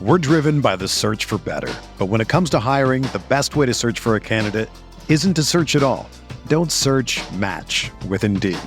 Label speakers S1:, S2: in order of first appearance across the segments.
S1: We're driven by the search for better. But when it comes to hiring, the best way to search for a candidate isn't to search at all. Don't search, match with Indeed.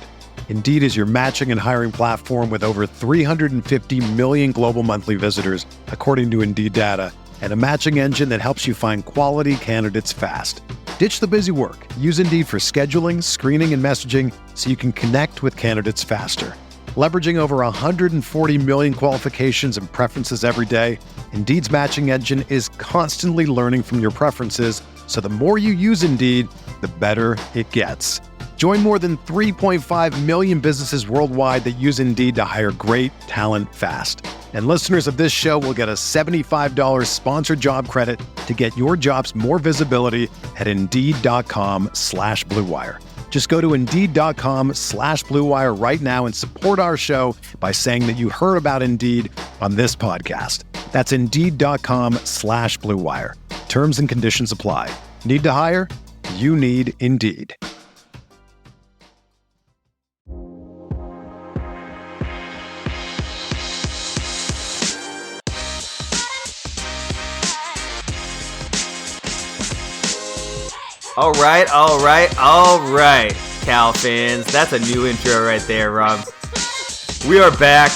S1: Indeed is your matching and hiring platform with over 350 million global monthly visitors, according to Indeed data, and a matching engine that helps you find quality candidates fast. Ditch the busy work. Use Indeed for scheduling, screening, and messaging so you can connect with candidates faster. Leveraging over 140 million qualifications and preferences every day, Indeed's matching engine is constantly learning from your preferences, so the more you use Indeed, the better it gets. Join more than 3.5 million businesses worldwide that use Indeed to hire great talent fast. And listeners of this show will get a $75 sponsored job credit to get your jobs more visibility at Indeed.com/Blue Wire. Just go to Indeed.com/Blue Wire right now and support our show by saying that you heard about Indeed on this podcast. That's Indeed.com/Blue Wire. Terms and conditions apply. Need to hire? You need Indeed.
S2: All right, Cal fans. That's a new intro right there, Rob. We are back.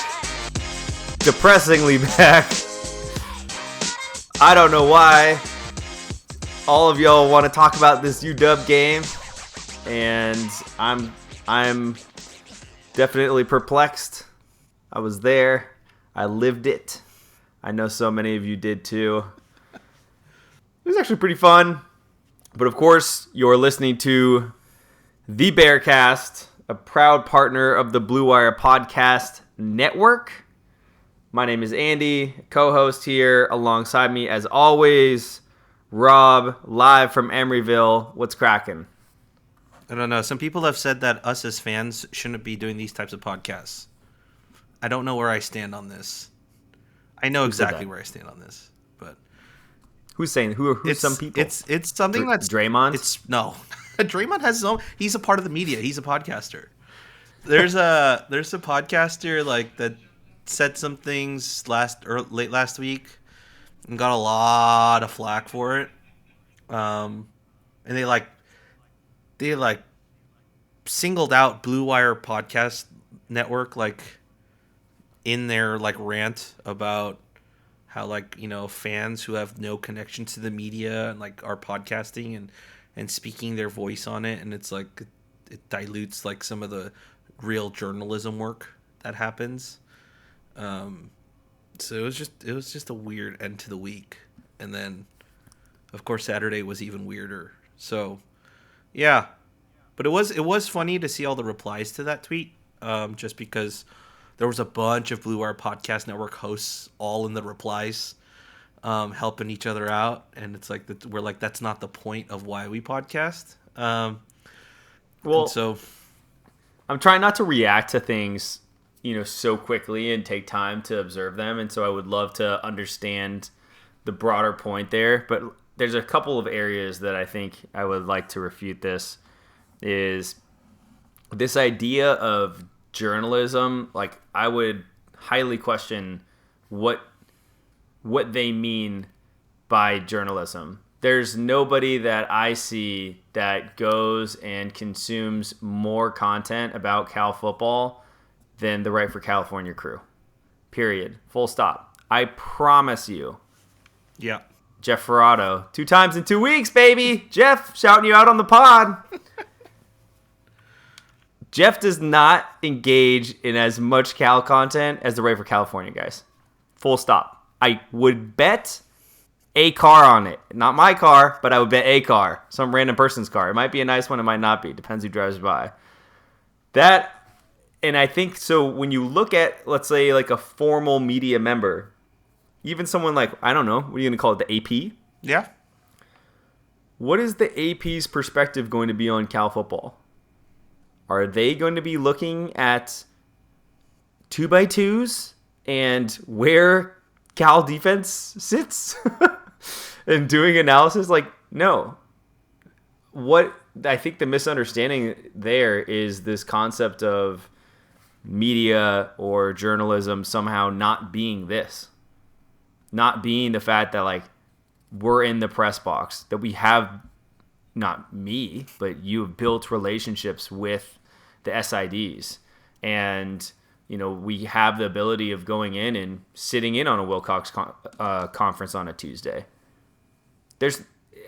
S2: Depressingly back. I don't know why. All of y'all want to talk about this UW game, and I'm definitely perplexed. I was there. I lived it. I know so many of you did too. It was actually pretty fun. But of course, you're listening to The Bearcast, a proud partner of the Blue Wire Podcast Network. My name is Andy, co-host here. Alongside me, as always, Rob, live from Emeryville. What's cracking?
S3: I don't know. Some people have said that us as fans shouldn't be doing these types of podcasts. I don't know where I stand on this. I know exactly where I stand on this.
S2: Who's saying? Who's some people?
S3: It's something that's
S2: Draymond.
S3: No, Draymond has his own. He's a part of the media. He's a podcaster. There's a podcaster like that said some things late last week and got a lot of flack for it. And they singled out Blue Wire Podcast Network in their rant about how fans who have no connection to the media and are podcasting and speaking their voice on it, and it's it dilutes some of the real journalism work that happens. So it was just a weird end to the week, and then of course Saturday was even weirder. So yeah, but it was funny to see all the replies to that tweet, just because there was a bunch of Blue Wire Podcast Network hosts all in the replies, helping each other out. And it's we're that's not the point of why we podcast.
S2: So I'm trying not to react to things, so quickly and take time to observe them. And so I would love to understand the broader point there. But there's a couple of areas that I think I would like to refute this. Is this idea of journalism, I would highly question what they mean by journalism. There's nobody that I see that goes and consumes more content about Cal football than the Right for California crew. Period. Full stop. I promise you.
S3: Yeah.
S2: Jeff Ferrato, 2 times in 2 weeks, baby. Jeff, shouting you out on the pod. Jeff does not engage in as much Cal content as the Right for California guys. Full stop. I would bet a car on it. Not my car, but I would bet a car. Some random person's car. It might be a nice one. It might not be. Depends who drives by. And I think, so when you look at, let's say, a formal media member, even someone I don't know, what are you going to call it, the AP?
S3: Yeah.
S2: What is the AP's perspective going to be on Cal football? Are they going to be looking at 2x2s and where Cal defense sits and doing analysis? No. What I think the misunderstanding there is this concept of media or journalism somehow not being this. not being the fact that like we're in the press box, that we have, not me, but you have built relationships with the SIDs, and we have the ability of going in and sitting in on a Wilcox conference on a Tuesday.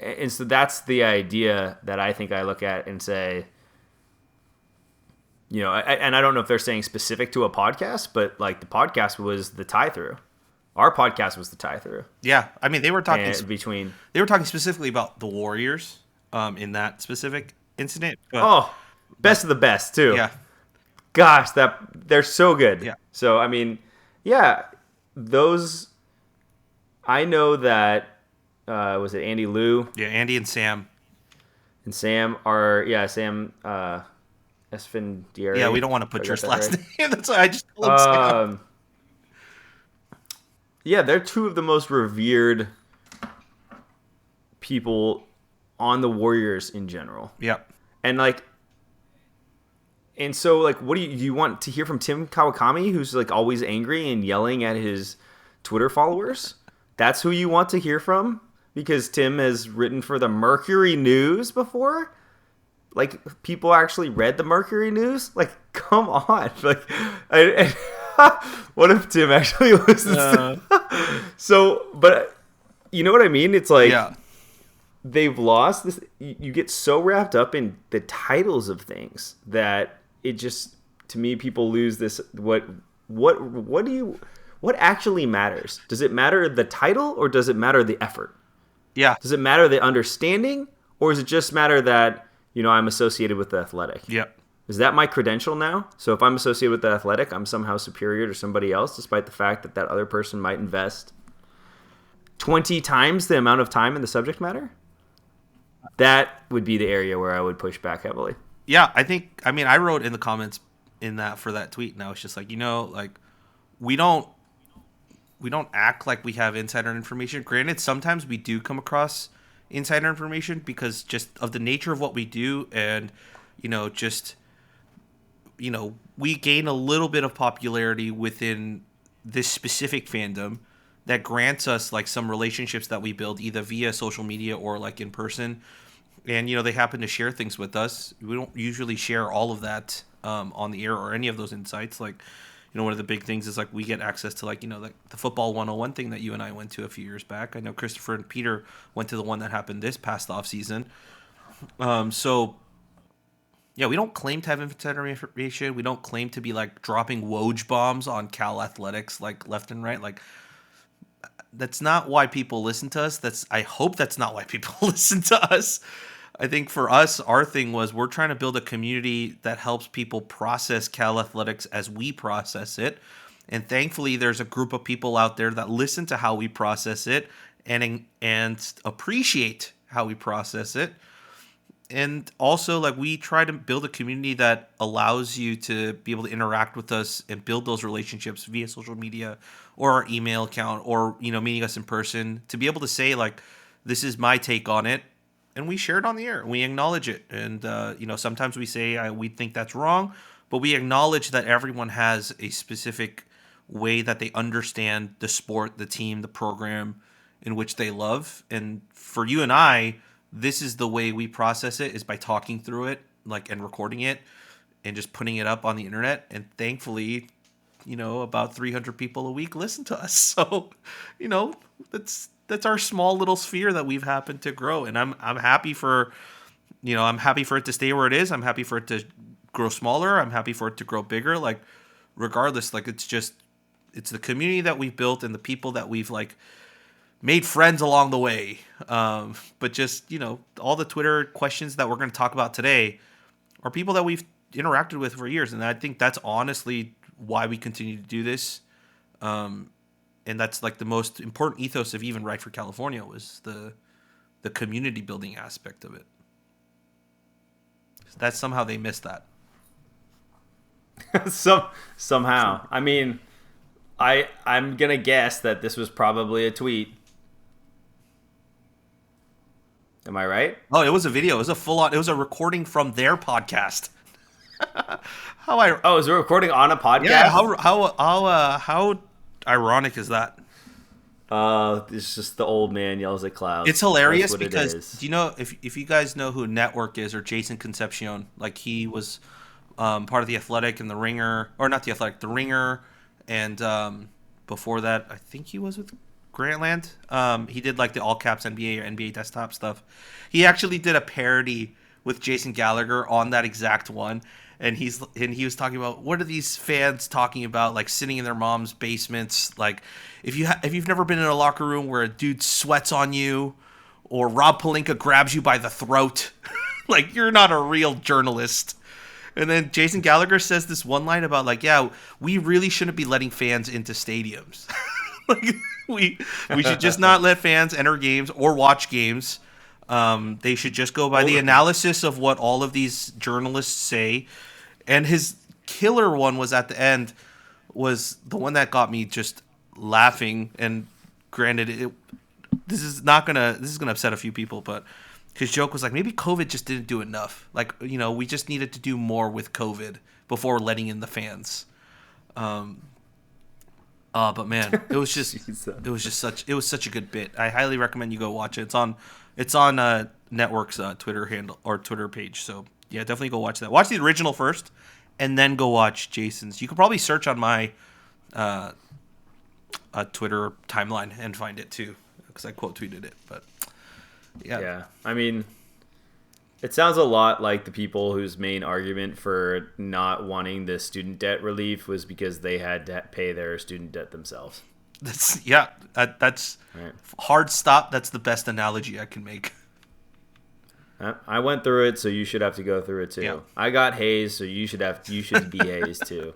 S2: And so that's the idea that I think I look at and say, and I don't know if they're saying specific to a podcast, but like the podcast was the tie through. Our podcast was the tie through.
S3: Yeah, I mean they were talking specifically about the Warriors in that specific incident.
S2: Best of the best too.
S3: Yeah.
S2: Gosh, they're so good.
S3: Yeah.
S2: So I mean, yeah, those. I know that was it Andy Liu?
S3: Yeah, Andy and Sam.
S2: And Sam are Sam Esfandiari.
S3: Yeah, we don't want to put your last
S2: right?
S3: name. That's why I just call him Sam.
S2: Yeah, they're two of the most revered people on the Warriors in general.
S3: Yep.
S2: And so what do you want to hear from Tim Kawakami, who's like always angry and yelling at his Twitter followers? That's who you want to hear from? Because Tim has written for the Mercury News before? Like, people actually read the Mercury News? Like, come on. Like, what if Tim actually listens to So, but you know what I mean? It's like, they've lost this. You get so wrapped up in the titles of things that it just, to me, people lose this. What actually matters? Does it matter the title, or does it matter the effort?
S3: Yeah.
S2: Does it matter the understanding, or does it just matter that, I'm associated with the Athletic?
S3: Yep.
S2: Is that my credential now? So if I'm associated with the Athletic, I'm somehow superior to somebody else, despite the fact that other person might invest 20 times the amount of time in the subject matter? That would be the area where I would push back heavily.
S3: Yeah, I wrote in the comments for that tweet, and I was just like, we don't act like we have insider information. Granted, sometimes we do come across insider information because just of the nature of what we do, and we gain a little bit of popularity within this specific fandom that grants us like some relationships that we build either via social media or like in person. And, they happen to share things with us. We don't usually share all of that on the air or any of those insights. Like, one of the big things is like we get access to like, the football 101 thing that you and I went to a few years back. I know Christopher and Peter went to the one that happened this past off season. So yeah, we don't claim to have insider information. We don't claim to be like dropping Woj bombs on Cal athletics like left and right. Like, that's not why people listen to us. I hope that's not why people listen to us. I think for us, our thing was we're trying to build a community that helps people process Cal athletics as we process it. And thankfully, there's a group of people out there that listen to how we process it and appreciate how we process it. And also, like, we try to build a community that allows you to be able to interact with us and build those relationships via social media or our email account or, meeting us in person, to be able to say, like, this is my take on it. And we share it on the air. We acknowledge it. And, sometimes we say we think that's wrong, but we acknowledge that everyone has a specific way that they understand the sport, the team, the program in which they love. And for you and I, this is the way we process it, is by talking through it, and recording it and just putting it up on the internet. And thankfully, about 300 people a week listen to us. So, that's our small little sphere that we've happened to grow. And I'm happy for it to stay where it is. I'm happy for it to grow smaller. I'm happy for it to grow bigger. Like, regardless, it's the community that we've built and the people that we've made friends along the way. But just, all the Twitter questions that we're going to talk about today are people that we've interacted with for years. And I think that's honestly why we continue to do this. And that's the most important ethos of even Right for California was the community building aspect of it. That somehow they missed that.
S2: Somehow. I mean, I'm going to guess that this was probably a tweet. Am I right?
S3: Oh, it was a video. It was it was a recording from their podcast.
S2: Is it a recording on a podcast?
S3: Yeah, how ironic is that?
S2: It's just the old man yells at clouds.
S3: It's hilarious
S2: That's what it
S3: because
S2: is.
S3: do you know if you guys know who Network is or Jason Concepcion? Like he was part of the Athletic and the Ringer, or not the Athletic, the Ringer, and before that, I think he was with Grantland. He did like the all caps NBA or NBA desktop stuff. He actually did a parody with Jason Gallagher on that exact one. And he was talking about what are these fans talking about, like sitting in their mom's basements, like if you've never been in a locker room where a dude sweats on you, or Rob Pelinka grabs you by the throat, like you're not a real journalist. And then Jason Gallagher says this one line about like, yeah, we really shouldn't be letting fans into stadiums. Like we should just not let fans enter games or watch games. They should just go by the analysis of what all of these journalists say. And his killer one was at the end, was the one that got me just laughing. And granted, this is gonna upset a few people, but his joke was like, maybe COVID just didn't do enough. Like, you know, we just needed to do more with COVID before letting in the fans. But man, it was such a good bit. I highly recommend you go watch it. It's on Network's Twitter handle or Twitter page. So yeah, definitely go watch that. Watch the original first, and then go watch Jason's. You could probably search on my Twitter timeline and find it too, because I quote tweeted it. But yeah,
S2: I mean, it sounds a lot like the people whose main argument for not wanting the student debt relief was because they had to pay their student debt themselves.
S3: That's right. Hard stop. That's the best analogy I can make.
S2: I went through it, so you should have to go through it too.
S3: Yeah.
S2: I got hazed, so you should be hazed too.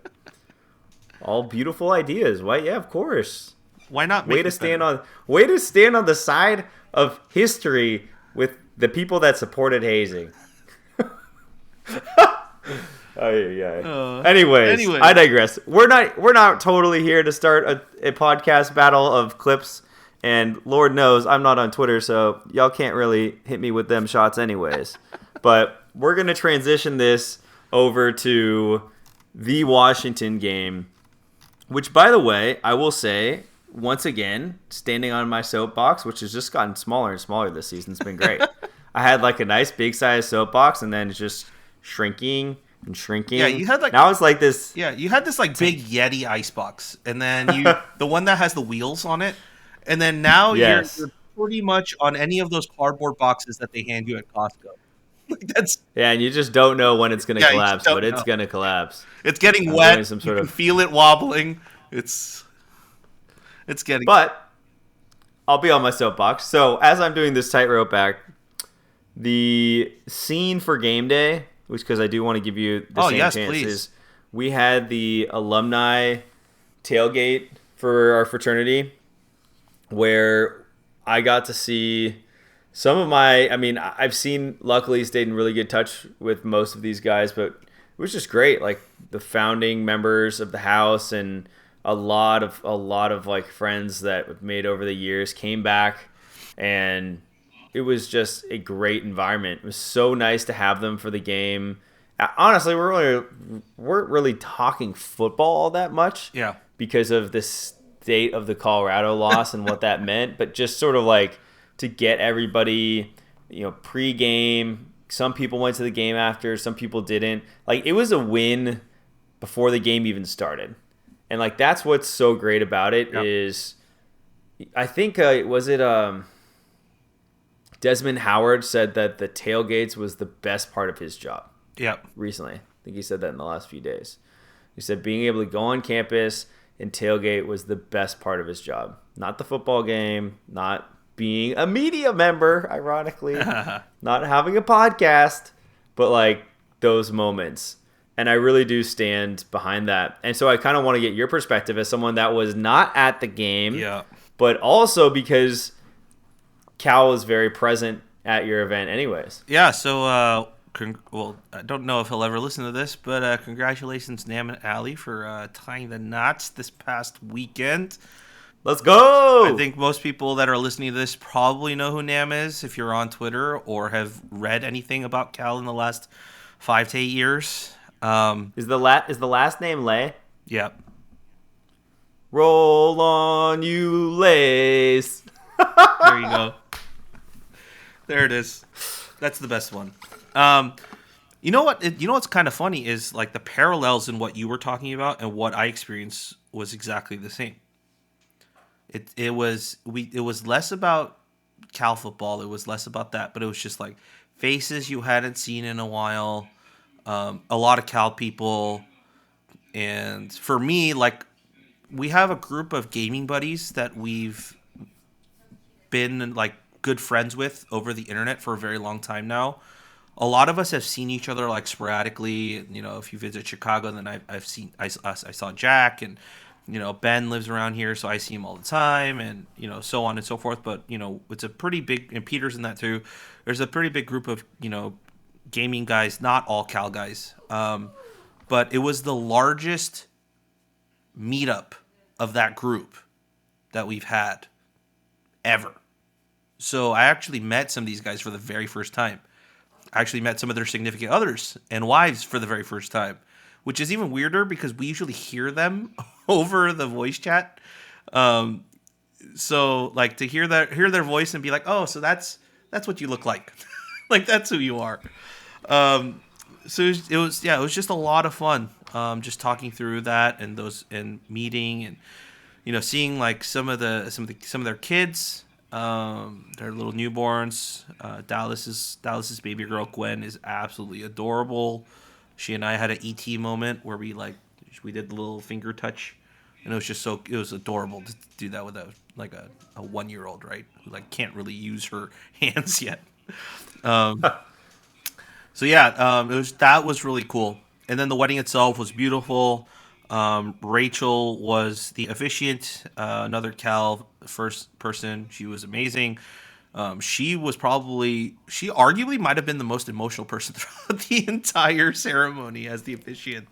S2: All beautiful ideas. Why? Yeah, of course.
S3: Why not?
S2: Way to stand on the side of history with the people that supported hazing. Anyways, I digress. We're not totally here to start a podcast battle of clips, and Lord knows I'm not on Twitter, so y'all can't really hit me with them shots anyways. But we're gonna transition this over to the Washington game, which, by the way, I will say once again, standing on my soapbox, which has just gotten smaller and smaller this season. It's been great. I had like a nice big size soapbox, and then it's just shrinking and shrinking.
S3: Yeah, you had like
S2: now it's like this.
S3: Yeah, you had this like big Yeti icebox, and then the one that has the wheels on it, and then now you're pretty much on any of those cardboard boxes that they hand you at Costco.
S2: And you just don't know when it's gonna collapse, but it's gonna collapse.
S3: It's getting wet. You can feel it wobbling. It's getting.
S2: But I'll be on my soapbox. So as I'm doing this tightrope act, the scene for game day, which because I do want to give you the same chances.
S3: Please.
S2: We had the alumni tailgate for our fraternity, where I got to see some of my. I mean, luckily stayed in really good touch with most of these guys, but it was just great. Like the founding members of the house and a lot of like friends that we've made over the years came back, and it was just a great environment. It was so nice to have them for the game. Honestly, we're really talking football all that much, because of the state of the Colorado loss and what that meant. But just sort of like to get everybody, pre-game. Some people went to the game after, some people didn't. Like it was a win before the game even started. And like that's what's so great about it is, I think Desmond Howard said that the tailgates was the best part of his job.
S3: Yeah.
S2: Recently, I think he said that in the last few days. He said being able to go on campus and tailgate was the best part of his job. Not the football game, not being a media member, ironically, not having a podcast, but like those moments. And I really do stand behind that. And so I kind of want to get your perspective as someone that was not at the game, but also because Cal was very present at your event anyways.
S3: Yeah, so, I don't know if he'll ever listen to this, but congratulations, Nam and Ali, for tying the knots this past weekend.
S2: Let's go!
S3: I think most people that are listening to this probably know who Nam is if you're on Twitter or have read anything about Cal in the last 5 to 8 years.
S2: Is the last name Lay?
S3: Yeah.
S2: Roll on, you lace.
S3: There you go. There it is. That's the best one. You know what? You know what's kind of funny is like the parallels in what you were talking about and what I experienced was exactly the same. It was less about Cal football. It was less about that, but it was just like faces you hadn't seen in a while. A lot of Cal people, and for me, like we have a group of gaming buddies that we've been like good friends with over the internet for a very long time now. A lot of us have seen each other like sporadically. You know, if you visit Chicago, then I saw Jack, and you know Ben lives around here, so I see him all the time, and you know so on and so forth. But you know it's a pretty big, and Peter's in that too. There's a pretty big group of gaming guys, not all Cal guys, but it was the largest meetup of that group that we've had ever. So I actually met some of these guys for the very first time. I actually met some of their significant others and wives for the very first time, which is even weirder because we usually hear them over the voice chat. So like to hear their voice and be like, oh, so that's what you look like. Like that's who you are. So it was just a lot of fun. Just talking through that and meeting and seeing like some of their kids. Their little newborns. Dallas's baby girl Gwen is absolutely adorable. She and I had an ET moment where we did the little finger touch, and it was adorable to do that with a 1-year-old, right? Who like can't really use her hands yet. So yeah, that was really cool. And then the wedding itself was beautiful. Rachel was the officiant, another Cal first person. She was amazing. She arguably might have been the most emotional person throughout the entire ceremony as the officiant.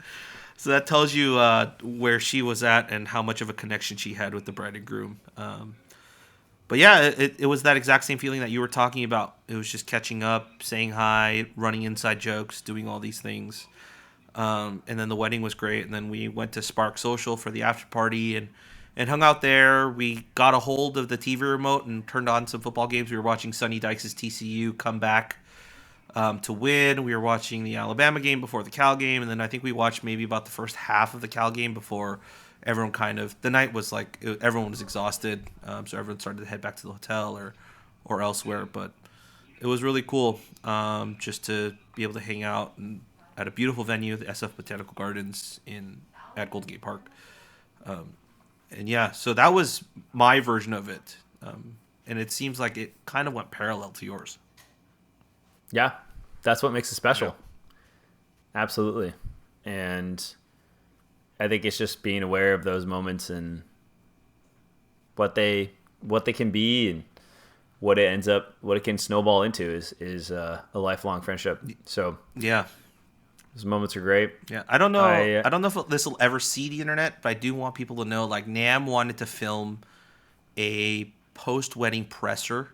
S3: So that tells you where she was at and how much of a connection she had with the bride and groom. But yeah, it was that exact same feeling that you were talking about. It was just catching up, saying hi, running inside jokes, doing all these things. And then the wedding was great. And then we went to Spark Social for the after party and hung out there. We got a hold of the TV remote and turned on some football games. We were watching Sonny Dykes' TCU come back to win. We were watching the Alabama game before the Cal game. And then I think we watched maybe about the first half of the Cal game before everyone the night was like, everyone was exhausted. So everyone started to head back to the hotel or elsewhere. But it was really cool just to be able to hang out at a beautiful venue, the SF Botanical Gardens at Golden Gate Park. And yeah, so that was my version of it. And it seems like it kind of went parallel to yours.
S4: Yeah, that's what makes it special. Yeah. Absolutely. And I think it's just being aware of those moments and what they can be and what it can snowball into is a lifelong friendship. So
S3: yeah.
S4: Those moments are great.
S3: Yeah, I don't know. I don't know if this will ever see the internet, but I do want people to know. Like Nam wanted to film a post-wedding presser,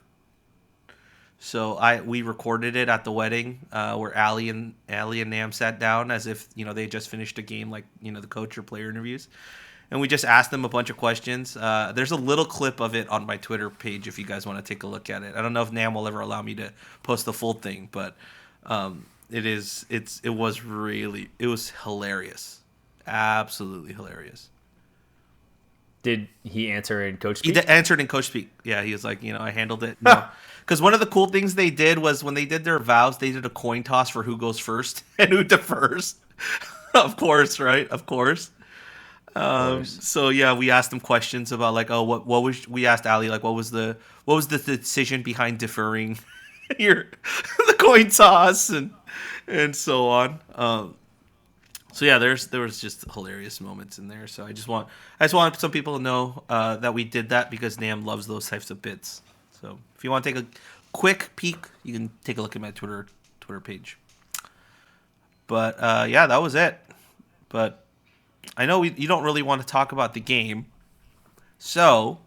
S3: so we recorded it at the wedding where Allie and Nam sat down as if they just finished a game, like the coach or player interviews, and we just asked them a bunch of questions. There's a little clip of it on my Twitter page if you guys want to take a look at it. I don't know if Nam will ever allow me to post the full thing, but. It was hilarious. Absolutely hilarious.
S4: Did he answer in coach speak?
S3: He answered in coach speak. Yeah, he was like, I handled it. Because one of the cool things they did was when they did their vows, they did a coin toss for who goes first and who defers. Of course, right? Of course. So yeah, we asked them questions about like, we asked Ali like, what was the decision behind deferring the coin toss and so on. So yeah, there was just hilarious moments in there. So I just want some people to know that we did that because Nam loves those types of bits. So if you want to take a quick peek, you can take a look at my Twitter page. But yeah, that was it. But I know you don't really want to talk about the game, so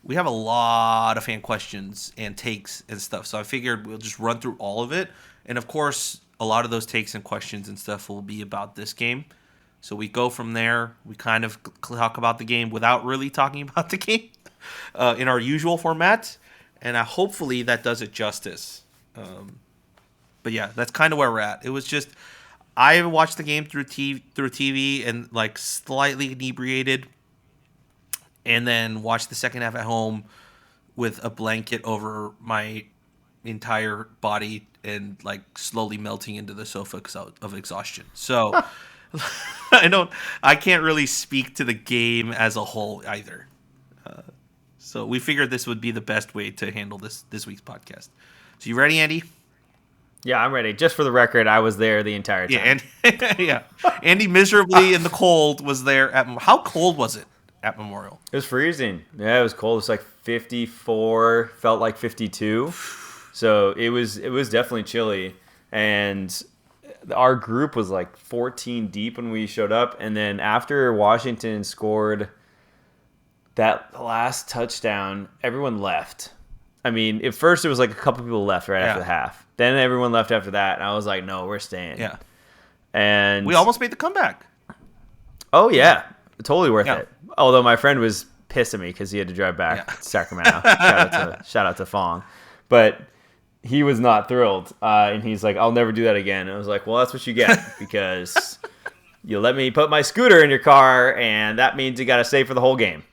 S3: we have a lot of fan questions and takes and stuff. So I figured we'll just run through all of it. And of course, a lot of those takes and questions and stuff will be about this game. So we go from there. We kind of talk about the game without really talking about the game in our usual format, and hopefully that does it justice. But yeah, that's kind of where we're at. It was just I watched the game through TV and like slightly inebriated, and then watched the second half at home with a blanket over my entire body and like slowly melting into the sofa of exhaustion. So I can't really speak to the game as a whole either. So we figured this would be the best way to handle this week's podcast. So you ready, Andy?
S4: Yeah, I'm ready. Just for the record, I was there the entire time.
S3: Yeah, and yeah, Andy miserably in the cold was there at. How cold was it at Memorial?
S4: It was freezing. Yeah, it was cold. It was like 54, felt like 52. So it was definitely chilly. And our group was like 14 deep when we showed up. And then after Washington scored that last touchdown, everyone left. I mean, at first it was like a couple people left right after the half. Then everyone left after that. And I was like, no, we're staying.
S3: Yeah.
S4: And
S3: we almost made the comeback.
S4: Oh, yeah. Totally worth it. Although my friend was pissed at me because he had to drive back to Sacramento. Shout out to Fong. But he was not thrilled. And he's like, I'll never do that again. And I was like, well, that's what you get because you let me put my scooter in your car, and that means you got to stay for the whole game.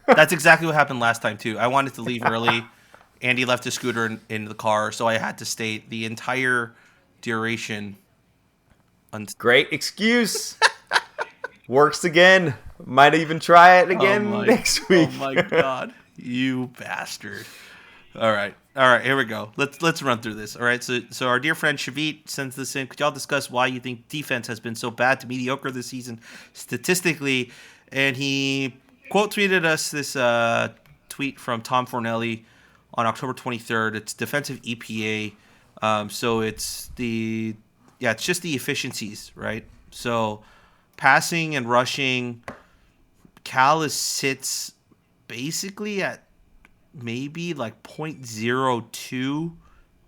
S3: That's exactly what happened last time, too. I wanted to leave early. Andy left his scooter in the car, so I had to stay the entire duration.
S4: Great excuse. Works again. Might even try it again next week.
S3: Oh, my God. You bastard. All right, here we go. Let's run through this. All right, so our dear friend Shavit sends this in. Could y'all discuss why you think defense has been so bad to mediocre this season statistically? And he quote tweeted us this tweet from Tom Fornelli on October 23rd. It's defensive EPA. So it's it's just the efficiencies, right? So passing and rushing, Cal sits basically at maybe like 0.02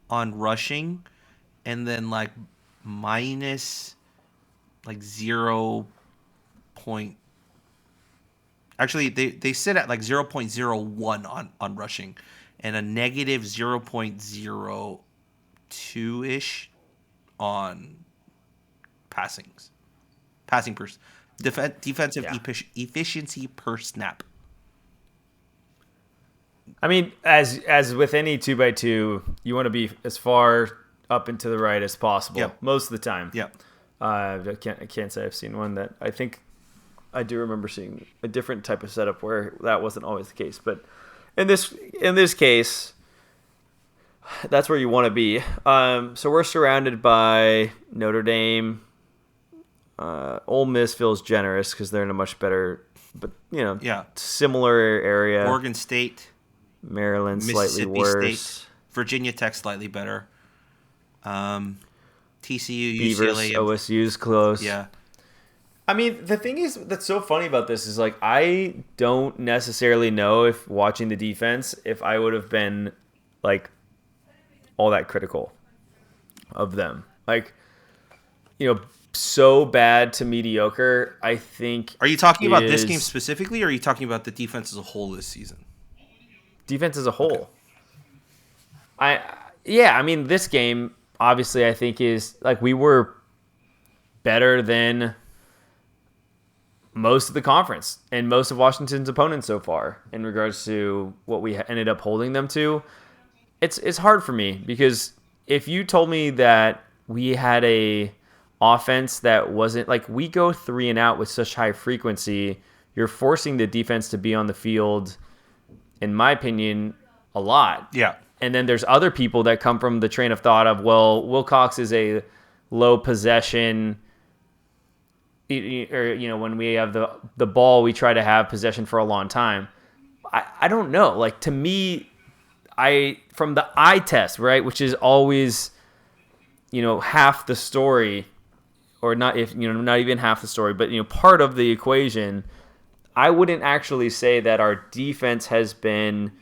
S3: on rushing, and then like minus like 0. Actually, they sit at like 0.01 on rushing, and a negative 0.02 ish on passing per defensive efficiency per snap.
S4: I mean, as with any 2x2, you want to be as far up and to the right as possible most of the time.
S3: Yeah.
S4: I can't say I've seen one that I think I do remember seeing a different type of setup where that wasn't always the case. But in this case, that's where you want to be. So we're surrounded by Notre Dame. Ole Miss feels generous because they're in a much better, but similar area.
S3: Oregon State.
S4: Maryland slightly worse.
S3: State, Virginia Tech slightly better. TCU,
S4: Beavers,
S3: UCLA,
S4: OSU's close.
S3: Yeah.
S4: I mean, the thing is that's so funny about this is like I don't necessarily know if watching the defense if I would have been like all that critical of them. Like, so bad to mediocre, I think.
S3: Are you talking about this game specifically, or are you talking about the defense as a whole this season?
S4: Defense as a whole. Okay. I mean, this game obviously I think is like we were better than most of the conference and most of Washington's opponents so far in regards to what we ended up holding them to. It's hard for me because if you told me that we had a offense that wasn't like we go 3 and out with such high frequency, you're forcing the defense to be on the field, in my opinion, a lot.
S3: Yeah.
S4: And then there's other people that come from the train of thought of, well, Wilcox is a low possession, or when we have the ball, we try to have possession for a long time. I don't know. Like, to me, from the eye test, right, which is always, half the story, or not even half the story, but part of the equation. I wouldn't actually say that our defense has been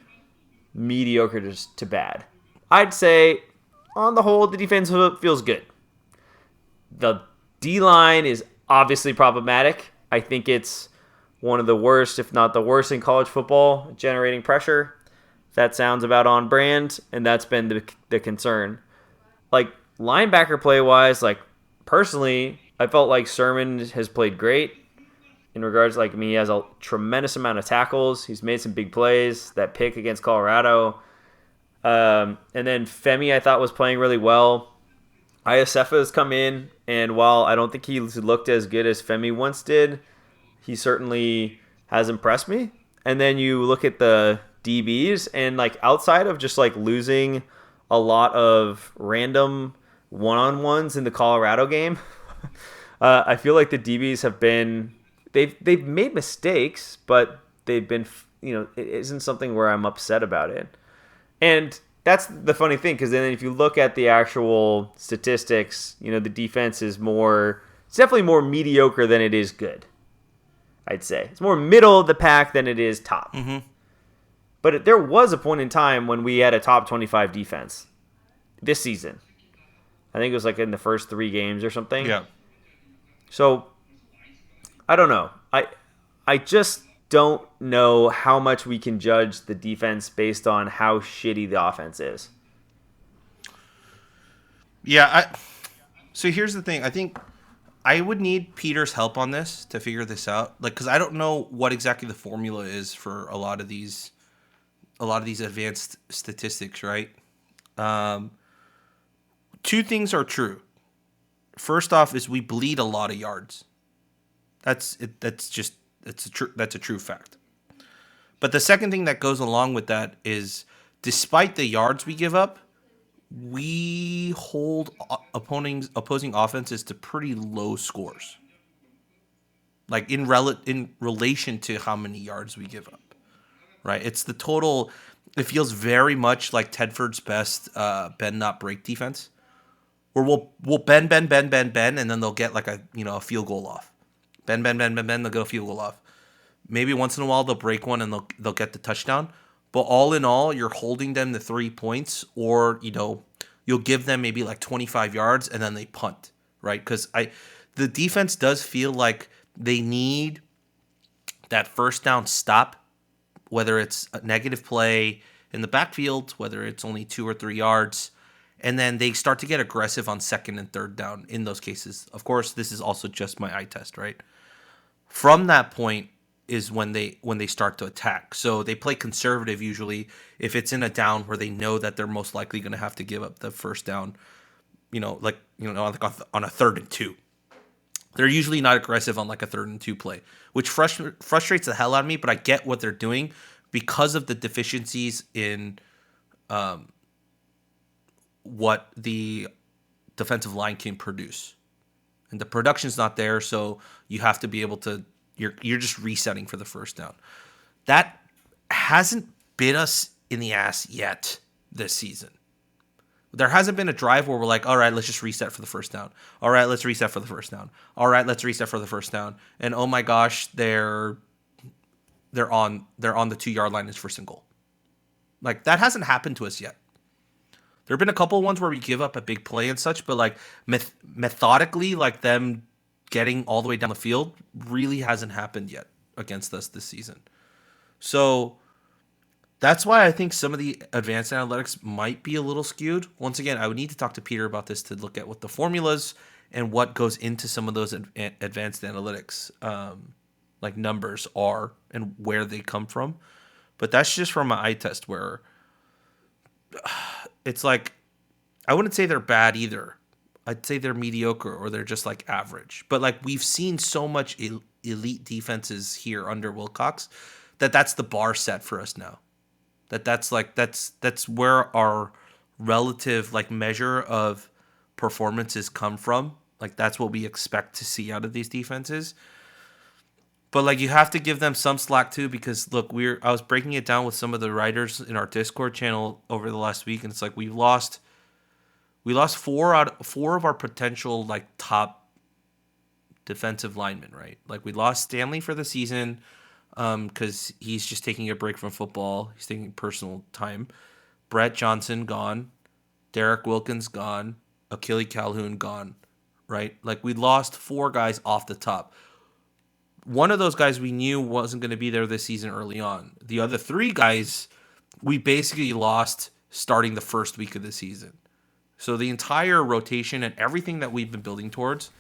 S4: mediocre to bad. I'd say, on the whole, the defense feels good. The D-line is obviously problematic. I think it's one of the worst, if not the worst, in college football, generating pressure. That sounds about on brand, and that's been the concern. Like, linebacker play-wise, like, personally, I felt like Sermon has played great in regards, like, I mean, he has a tremendous amount of tackles. He's made some big plays. That pick against Colorado. And then Femi, I thought, was playing really well. Iosefa has come in, and while I don't think he looked as good as Femi once did, he certainly has impressed me. And then you look at the DBs, and like outside of just like losing a lot of random one-on-ones in the Colorado game, I feel like the DBs have been they've made mistakes, but they've been, you know, it isn't something where I'm upset about it. And that's the funny thing, because then if you look at the actual statistics, you know, the defense is it's definitely more mediocre than it is good. I'd say it's more middle of the pack than it is top.
S3: Mm-hmm.
S4: But there was a point in time when we had a top 25 defense this season. I think it was like in the first 3 games or something.
S3: Yeah.
S4: So I don't know. I just don't know how much we can judge the defense based on how shitty the offense is.
S3: Yeah. So here's the thing. I think I would need Peter's help on this to figure this out. Like, because I don't know what exactly the formula is for a lot of these advanced statistics, right? 2 things are true. First off, is we bleed a lot of yards. That's a true fact. But the second thing that goes along with that is, despite the yards we give up, we hold opposing offenses to pretty low scores. Like in relation to how many yards we give up, right? It's the total. It feels very much like Tedford's best bend not break defense, where we'll bend, and then they'll get like a field goal off. Bend, they'll get a field goal off. Maybe once in a while they'll break one and they'll get the touchdown. But all in all, you're holding them to 3 points, or you'll give them maybe like 25 yards and then they punt, right? Because the defense does feel like they need that first down stop, whether it's a negative play in the backfield, whether it's only 2 or 3 yards, and then they start to get aggressive on 2nd and 3rd down in those cases. Of course, this is also just my eye test, right? From that point is when they start to attack. So they play conservative usually if it's in a down where they know that they're most likely going to have to give up the first down, on a 3rd and 2. They're usually not aggressive on like a 3rd and 2 play, which frustrates the hell out of me, but I get what they're doing because of the deficiencies in what the defensive line can produce. And the production's not there, so you have to be able to you're just resetting for the first down. That hasn't bit us in the ass yet this season. There hasn't been a drive where we're like, all right, let's just reset for the first down. All right, let's reset for the first down. All right, let's reset for the first down. And oh my gosh, they're on the 2-yard line as first and goal. Like, that hasn't happened to us yet. There have been a couple of ones where we give up a big play and such, but like methodically, like them getting all the way down the field really hasn't happened yet against us this season. So that's why I think some of the advanced analytics might be a little skewed. Once again, I would need to talk to Peter about this to look at what the formulas and what goes into some of those advanced analytics, like numbers are and where they come from. But that's just from my eye test where it's like, I wouldn't say they're bad either. I'd say they're mediocre or they're just like average. But like we've seen so much elite defenses here under Wilcox that's the bar set for us now. That's where our relative like measure of performances come from. Like that's what we expect to see out of these defenses. But like you have to give them some slack too, because look, I was breaking it down with some of the writers in our Discord channel over the last week, and it's like we lost 4 of our potential like top defensive linemen, right? Like we lost Stanley for the season because he's just taking a break from football. He's taking personal time. Brett Johnson gone, Derek Wilkins gone, Achille Calhoun gone. right? Like we lost 4 guys off the top. One of those guys we knew wasn't going to be there this season early on. The other 3 guys we basically lost starting the first week of the season. So the entire rotation and everything that we've been building towards,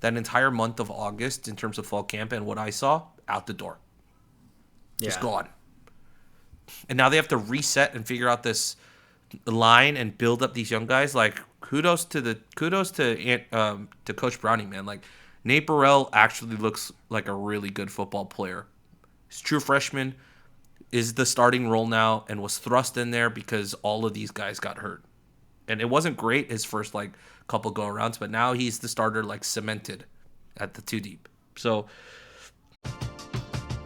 S3: that entire month of August in terms of fall camp and what I saw, out the door. Just gone. And now they have to reset and figure out this line and build up these young guys. Like kudos to Coach Browning, man. Like Nate Burrell actually looks like a really good football player. He's a true freshman, is the starting role now, and was thrust in there because all of these guys got hurt. And it wasn't great his first like couple go arounds, but now he's the starter like cemented at the 2 deep. So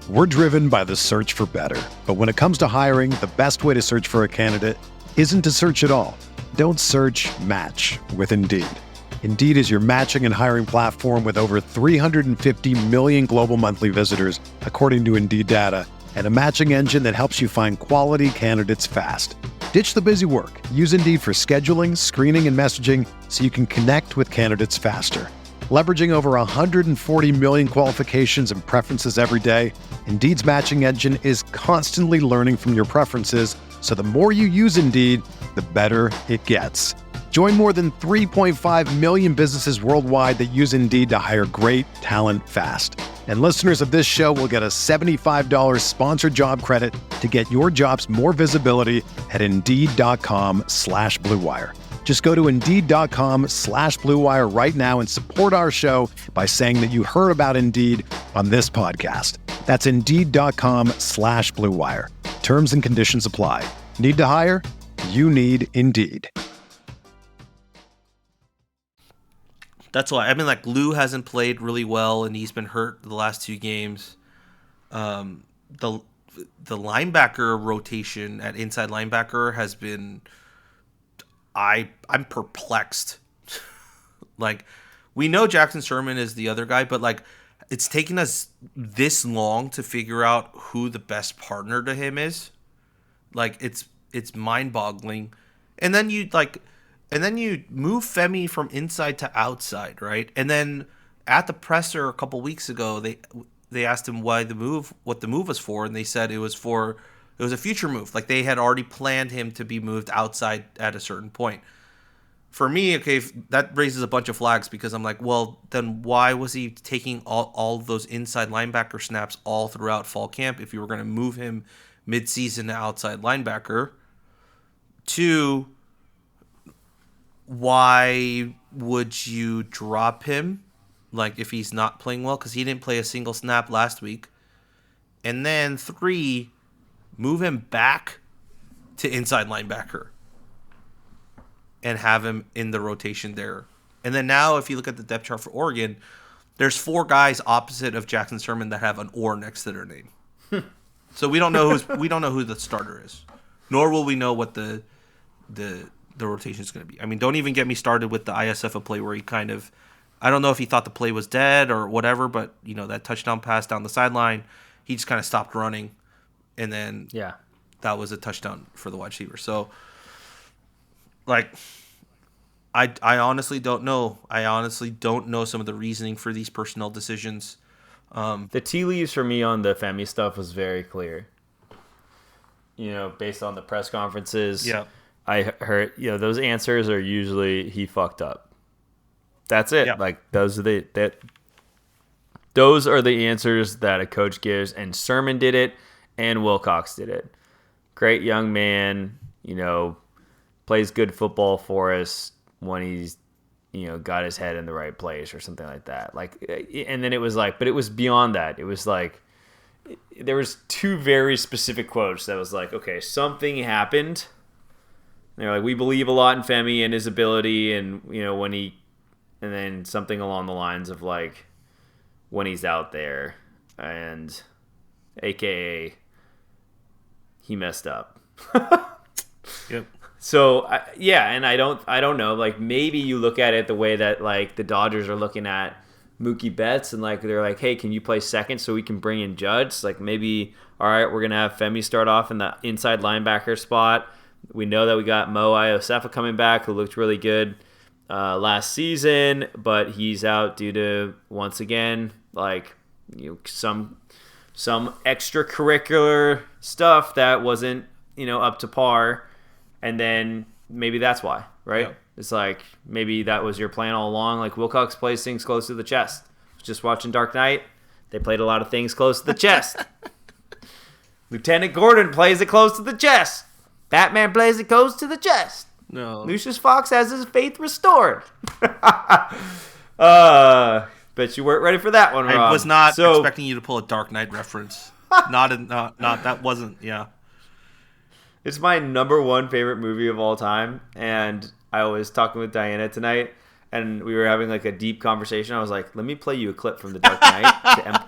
S1: We're driven by the search for better. But when it comes to hiring, the best way to search for a candidate isn't to search at all. Don't search, match with Indeed. Indeed is your matching and hiring platform with over 350 million global monthly visitors, according to Indeed data, and a matching engine that helps you find quality candidates fast. Ditch the busy work. Use Indeed for scheduling, screening, and messaging so you can connect with candidates faster. Leveraging over 140 million qualifications and preferences every day, Indeed's matching engine is constantly learning from your preferences, so the more you use Indeed, the better it gets. Join more than 3.5 million businesses worldwide that use Indeed to hire great talent fast. And listeners of this show will get a $75 sponsored job credit to get your jobs more visibility at Indeed.com/Blue Wire. Just go to Indeed.com/Blue Wire right now and support our show by saying that you heard about Indeed on this podcast. That's Indeed.com/Blue Wire. Terms and conditions apply. Need to hire? You need Indeed.
S3: that's why. I mean, like Lou hasn't played really well, and he's been hurt the last 2 games. The linebacker rotation at inside linebacker has been. I'm perplexed. Like, we know Jackson Sherman is the other guy, but like, it's taken us this long to figure out who the best partner to him is. Like, it's mind-boggling. And then you move Femi from inside to outside, right? And then at the presser a couple weeks ago, they asked him what the move was for, and they said it was a future move. Like, they had already planned him to be moved outside at a certain point. For me, okay, that raises a bunch of flags, because I'm like, well, then why was he taking all those inside linebacker snaps all throughout fall camp if you were going to move him mid-season to outside linebacker? 2, why would you drop him, like, if he's not playing well? Because he didn't play a single snap last week. And then 3, move him back to inside linebacker and have him in the rotation there. And then now, if you look at the depth chart for Oregon, there's 4 guys opposite of Jackson Sherman that have an "or" next to their name. So we don't know who the starter is, nor will we know what the rotation is going to be. I mean, don't even get me started with the ISF play where he kind of, I don't know if he thought the play was dead or whatever, but that touchdown pass down the sideline, he just kind of stopped running, and then that was a touchdown for the wide receiver. So, like, I honestly don't know. I honestly don't know some of the reasoning for these personnel decisions.
S4: The tea leaves for me on the Femi stuff was very clear. Based on the press conferences.
S3: Yeah.
S4: I heard, those answers are usually he fucked up. That's it.
S3: Yeah.
S4: Like, those are the answers that a coach gives, and Sermon did it, and Wilcox did it. Great young man, plays good football for us when he's, got his head in the right place or something like that. Like, and then it was like, but it was beyond that. It was like, there was 2 very specific quotes that was like, okay, something happened. They're like, we believe a lot in Femi and his ability, and and then something along the lines of like, when he's out there, and AKA he messed up.
S3: Yep.
S4: So and I don't know. Like, maybe you look at it the way that like the Dodgers are looking at Mookie Betts, and like they're like, hey, can you play second so we can bring in Judge? Like, maybe, all right, we're gonna have Femi start off in the inside linebacker spot. We know that we got Mo Iosefa coming back, who looked really good. last season, but he's out due to, once again, like, some extracurricular stuff that wasn't, up to par. And then maybe that's why, right?
S3: Yeah.
S4: It's like, maybe that was your plan all along. Like, Wilcox plays things close to the chest. Just watching Dark Knight, they played a lot of things close to the chest. Lieutenant Gordon plays it close to the chest. Batman plays it close to the chest.
S3: No.
S4: Lucius Fox has his faith restored. Bet you weren't ready for that one, Rob.
S3: I was not expecting you to pull a Dark Knight reference. Not that wasn't, yeah.
S4: It's my number one favorite movie of all time, and I was talking with Diana tonight, and we were having like a deep conversation. I was like, let me play you a clip from The Dark Knight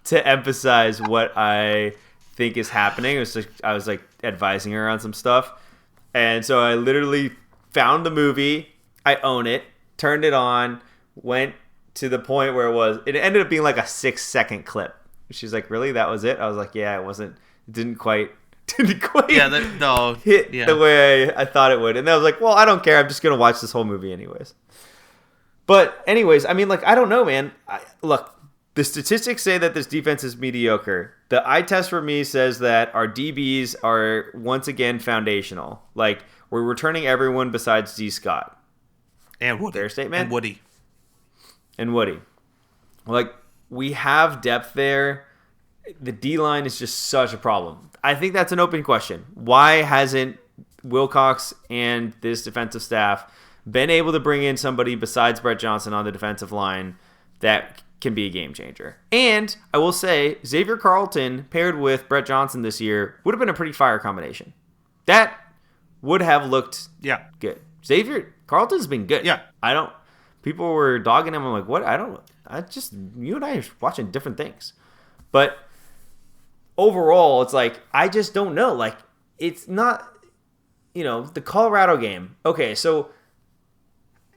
S4: to emphasize what I think is happening. It was like, I was like advising her on some stuff, and so I literally found the movie. I own it, turned it on, went to the point where it ended up being like a 6-second clip. She's like, really? That was it? I was like, yeah, it didn't quite
S3: Yeah,
S4: hit the way I thought it would. And I was like, well, I don't care. I'm just going to watch this whole movie anyways. But anyways, I mean, like, I don't know, man. Look, the statistics say that this defense is mediocre. The eye test for me says that our DBs are once again foundational. Like, we're returning everyone besides D. Scott.
S3: And Woody.
S4: Fair statement?
S3: And Woody.
S4: Like, we have depth there. The D-line is just such a problem. I think that's an open question. Why hasn't Wilcox and this defensive staff been able to bring in somebody besides Brett Johnson on the defensive line that can be a game changer? And I will say, Xavier Carlton paired with Brett Johnson this year would have been a pretty fire combination. That would have looked good. Xavier Carlton's been good.
S3: Yeah.
S4: People were dogging him. I'm like, what? You and I are watching different things. But overall, it's like, I just don't know. Like, it's not, the Colorado game. Okay, so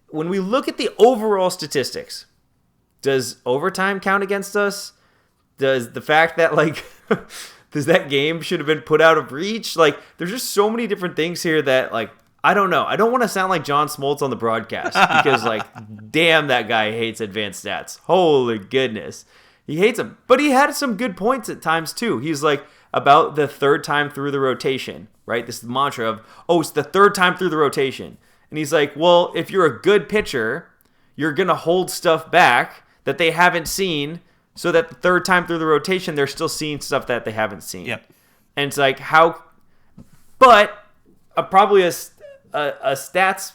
S4: when we look at the overall statistics, does overtime count against us? Does the fact that, like, does that game should have been put out of reach? Like, there's just so many different things here that, like, I don't know. I don't want to sound like John Smoltz on the broadcast because, like, damn, that guy hates advanced stats. Holy goodness. He hates them. But he had some good points at times, too. He's like, about the third time through the rotation, right? This mantra of, it's the third time through the rotation. And he's like, well, if you're a good pitcher, you're going to hold stuff back that they haven't seen so that the third time through the rotation, they're still seeing stuff that they haven't seen.
S3: Yep.
S4: And it's like, but probably a stats,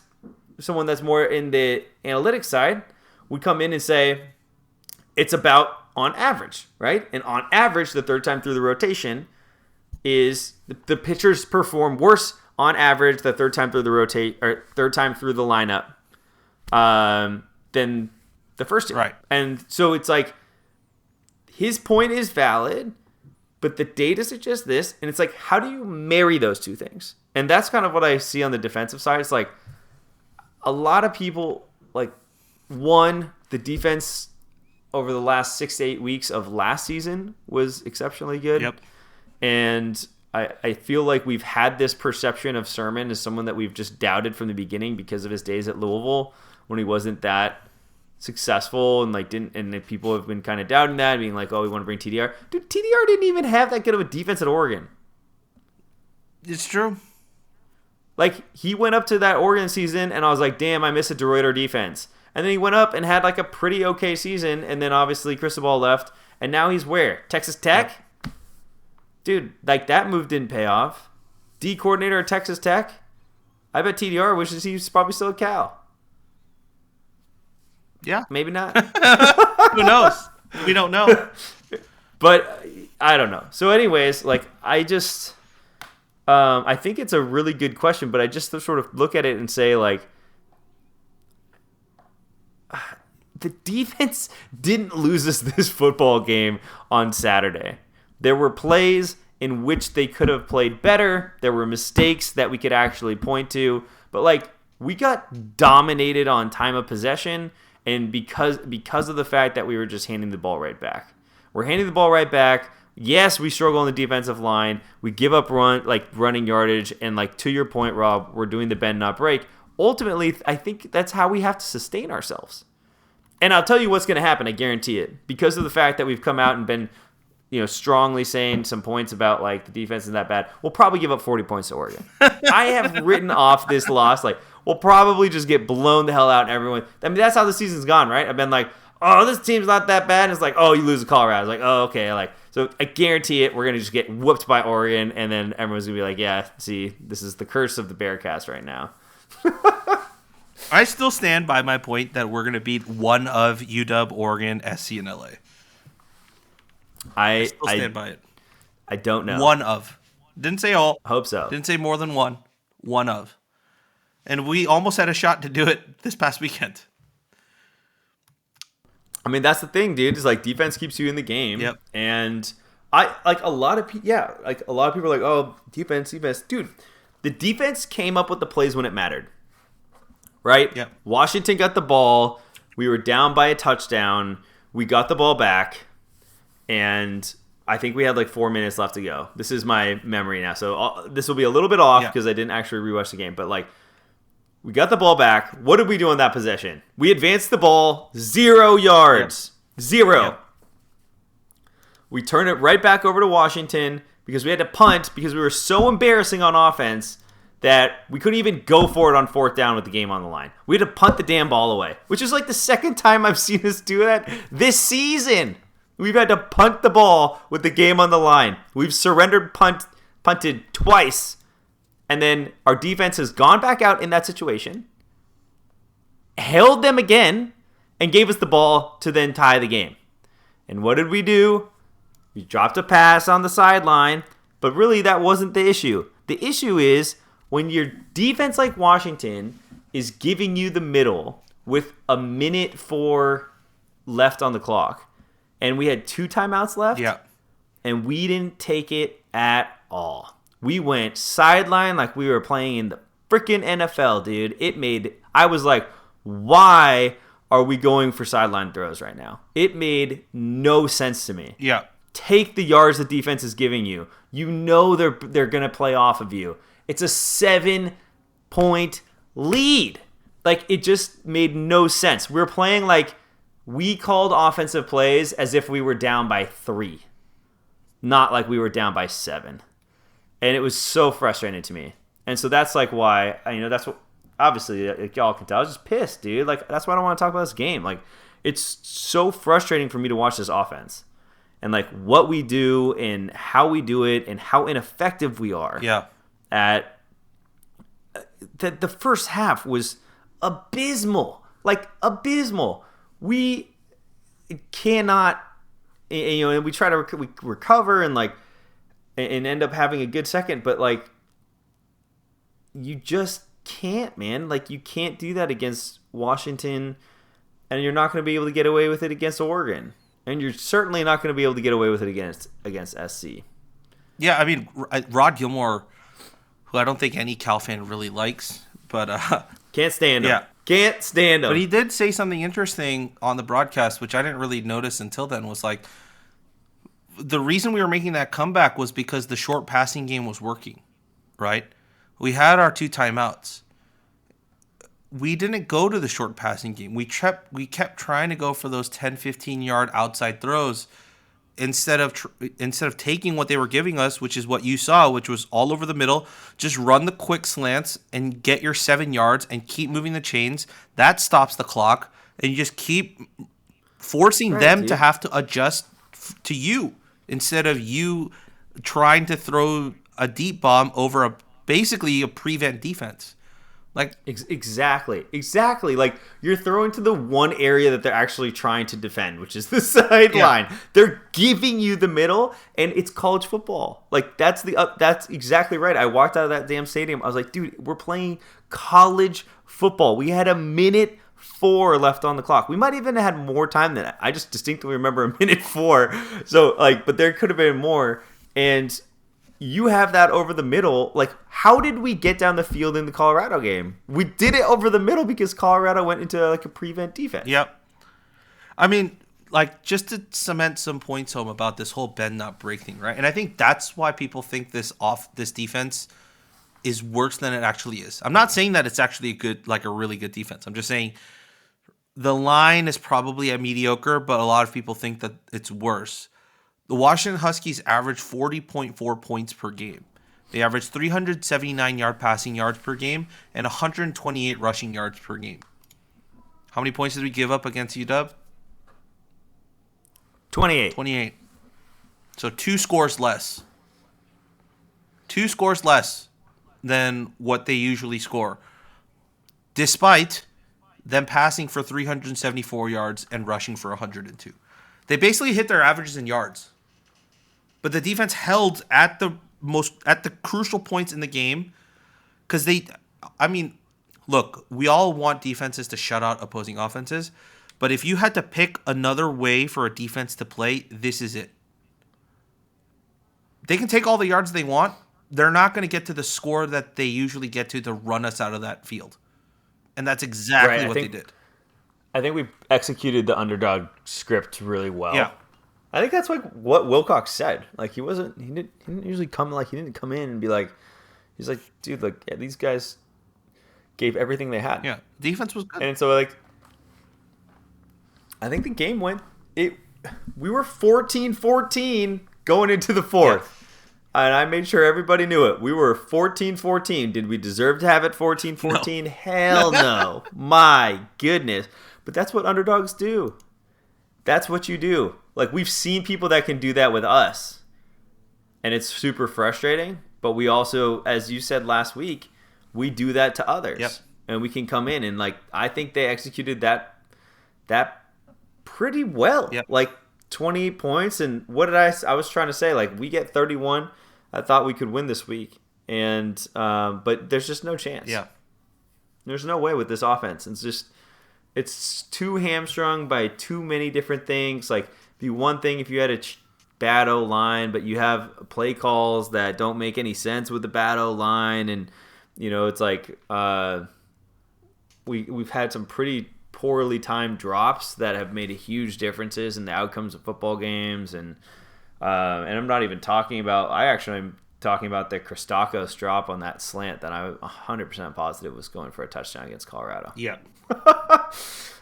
S4: someone that's more in the analytics side, would come in and say, it's about on average, right? And on average, the third time through the rotation is the pitchers perform worse on average the third time through the third time through the lineup than the first two.
S3: Right.
S4: And so it's like, his point is valid, but the data suggests this, and it's like, how do you marry those two things? And that's kind of what I see on the defensive side. It's like, a lot of people, like, the defense over the last 6 to 8 weeks of last season was exceptionally good.
S3: Yep.
S4: And I feel like we've had this perception of Sermon as someone that we've just doubted from the beginning because of his days at Louisville when he wasn't that successful and people have been kind of doubting that, being like, we want to bring TDR. Dude, TDR didn't even have that good of a defense at Oregon.
S3: It's true.
S4: Like, he went up to that Oregon season, and I was like, damn, I miss a DeRuyter defense. And then he went up and had, like, a pretty okay season, and then obviously Cristobal left, and now he's where? Texas Tech? Yep. Dude, like, that move didn't pay off. D coordinator at Texas Tech? I bet TDR wishes he was probably still at Cal.
S3: Yeah.
S4: Maybe not.
S3: Who knows? We don't know.
S4: But I don't know. So anyways, like, I just... I think it's a really good question, but I just sort of look at it and say, like, the defense didn't lose us this football game on Saturday. There were plays in which they could have played better. There were mistakes that we could actually point to. But, like, we got dominated on time of possession, and because of the fact that we were just handing the ball right back. We're handing the ball right back. Yes, we struggle on the defensive line. We give up running yardage, and, like, to your point, Rob, we're doing the bend not break. ultimately, I think that's how we have to sustain ourselves. And I'll tell you what's going to happen. I guarantee it, because of the fact that we've come out and been, strongly saying some points about like the defense isn't that bad. We'll probably give up 40 points to Oregon. I have written off this loss. Like, we'll probably just get blown the hell out, and everyone. I mean, that's how the season's gone, right? I've been like, oh, this team's not that bad. And it's like, oh, you lose to Colorado. It's like, oh, okay. Like, so I guarantee it, we're gonna just get whooped by Oregon, and then everyone's gonna be like, yeah, see, this is the curse of the Bearcast right now.
S3: I still stand by my point that we're going to beat one of UW, Oregon, SC, and LA. I still stand by it.
S4: I don't know.
S3: One of. Didn't say all.
S4: I hope so.
S3: Didn't say more than one. One of. And we almost had a shot to do it this past weekend.
S4: I mean, that's the thing, dude. Is like defense keeps you in the game.
S3: Yep.
S4: And I like a lot of people. Yeah, like a lot of people are like, oh, defense, dude. The defense came up with the plays when it mattered. Right?
S3: Yep.
S4: Washington got the ball. We were down by a touchdown. We got the ball back. And I think we had like 4 minutes left to go. This is my memory now. So this will be a little bit off because I didn't actually rewatch the game. But like, we got the ball back. What did we do on that possession? We advanced the ball 0 yards. Yep. 0. Yep. We turned it right back over to Washington because we had to punt because we were so embarrassing on offense that we couldn't even go for it on 4th down with the game on the line. We had to punt the damn ball away, which is like the second time I've seen us do that this season. We've had to punt the ball with the game on the line. We've surrendered punted twice, and then our defense has gone back out in that situation, held them again, and gave us the ball to then tie the game. And what did we do? We dropped a pass on the sideline, but really that wasn't the issue. The issue is when your defense like Washington is giving you the middle with 1:04 left on the clock, and we had 2 timeouts left, and we didn't take it at all. We went sideline like we were playing in the freaking NFL, dude. I was like, why are we going for sideline throws right now? It made no sense to me.
S3: Yeah.
S4: Take the yards the defense is giving you. You know they're going to play off of you. It's a 7-point lead. Like, it just made no sense. We were playing like we called offensive plays as if we were down by 3, not like we were down by 7. And it was so frustrating to me. And so that's like why, that's what, obviously, like y'all can tell, I was just pissed, dude. Like, that's why I don't want to talk about this game. Like, it's so frustrating for me to watch this offense. And like what we do and how we do it and how ineffective we are.
S3: Yeah.
S4: At the first half was abysmal. Like, abysmal. We cannot, and we try to recover and like, and end up having a good second, but like, you just can't, man. Like, you can't do that against Washington, and you're not going to be able to get away with it against Oregon, and you're certainly not going to be able to get away with it against SC.
S3: Yeah, I mean, Rod Gilmore, who I don't think any Cal fan really likes, but
S4: can't stand him. Yeah. Can't stand him.
S3: But he did say something interesting on the broadcast, which I didn't really notice until then, was like, the reason we were making that comeback was because the short passing game was working, right? We had our 2 timeouts. We didn't go to the short passing game. We kept trying to go for those 10, 15-yard outside throws instead of taking what they were giving us, which is what you saw, which was all over the middle. Just run the quick slants and get your 7 yards and keep moving the chains. That stops the clock, and you just keep forcing them to have to adjust to you instead of you trying to throw a deep bomb over basically a prevent defense. Like,
S4: exactly. Like, you're throwing to the one area that they're actually trying to defend, which is the sideline. Yeah. They're giving you the middle, and it's college football. Like, that's exactly right. I walked out of that damn stadium. I was like, dude, we're playing college football. We had 1:04 left on the clock. We might even have had more time than that. I just distinctly remember 1:04. So, like, but there could have been more. And you have that over the middle. Like, how did we get down the field in the Colorado game? We did it over the middle because Colorado went into like a prevent defense.
S3: Yep. I mean, like, just to cement some points home about this whole bend not break thing, right? And I think that's why people think this defense is worse than it actually is. I'm not saying that it's actually a really good defense. I'm just saying the line is probably a mediocre, but a lot of people think that it's worse. The Washington Huskies average 40.4 points per game. They average 379 passing yards per game and 128 rushing yards per game. How many points did we give up against UW?
S4: 28.
S3: 28. So 2 scores less. 2 scores less than what they usually score, despite them passing for 374 yards and rushing for 102. They basically hit their averages in yards. But the defense held at the crucial points in the game, because look, we all want defenses to shut out opposing offenses, but if you had to pick another way for a defense to play, this is it. They can take all the yards they want. They're not going to get to the score that they usually get to run us out of that field. And that's exactly what they did.
S4: I think we executed the underdog script really well.
S3: Yeah.
S4: I think that's like what Wilcox said. Like he didn't usually come, like he didn't come in and be like, he's like, dude, like these guys gave everything they had.
S3: Yeah. Defense was good.
S4: And so like, I think the game we were 14-14 going into the fourth. Yeah. And I made sure everybody knew it. We were 14-14. Did we deserve to have it 14-14? No. Hell no. My goodness. But that's what underdogs do. That's what you do. Like, we've seen people that can do that with us. And it's super frustrating. But we also, as you said last week, we do that to others.
S3: Yep.
S4: And we can come in and, like, I think they executed that pretty well.
S3: Yep.
S4: Like, 20 points. And what did I was trying to say, like, we get 31. I thought we could win this week. And, but there's just no chance.
S3: Yeah.
S4: There's no way with this offense. It's too hamstrung by too many different things. Like, it'd be one thing if you had a bad O-line, but you have play calls that don't make any sense with the bad O-line. And, you know, it's like we've had some pretty poorly timed drops that have made huge differences in the outcomes of football games. And I'm not even talking about – I actually am talking about the Christakos drop on that slant that I'm 100% positive was going for a touchdown against Colorado.
S3: Yeah.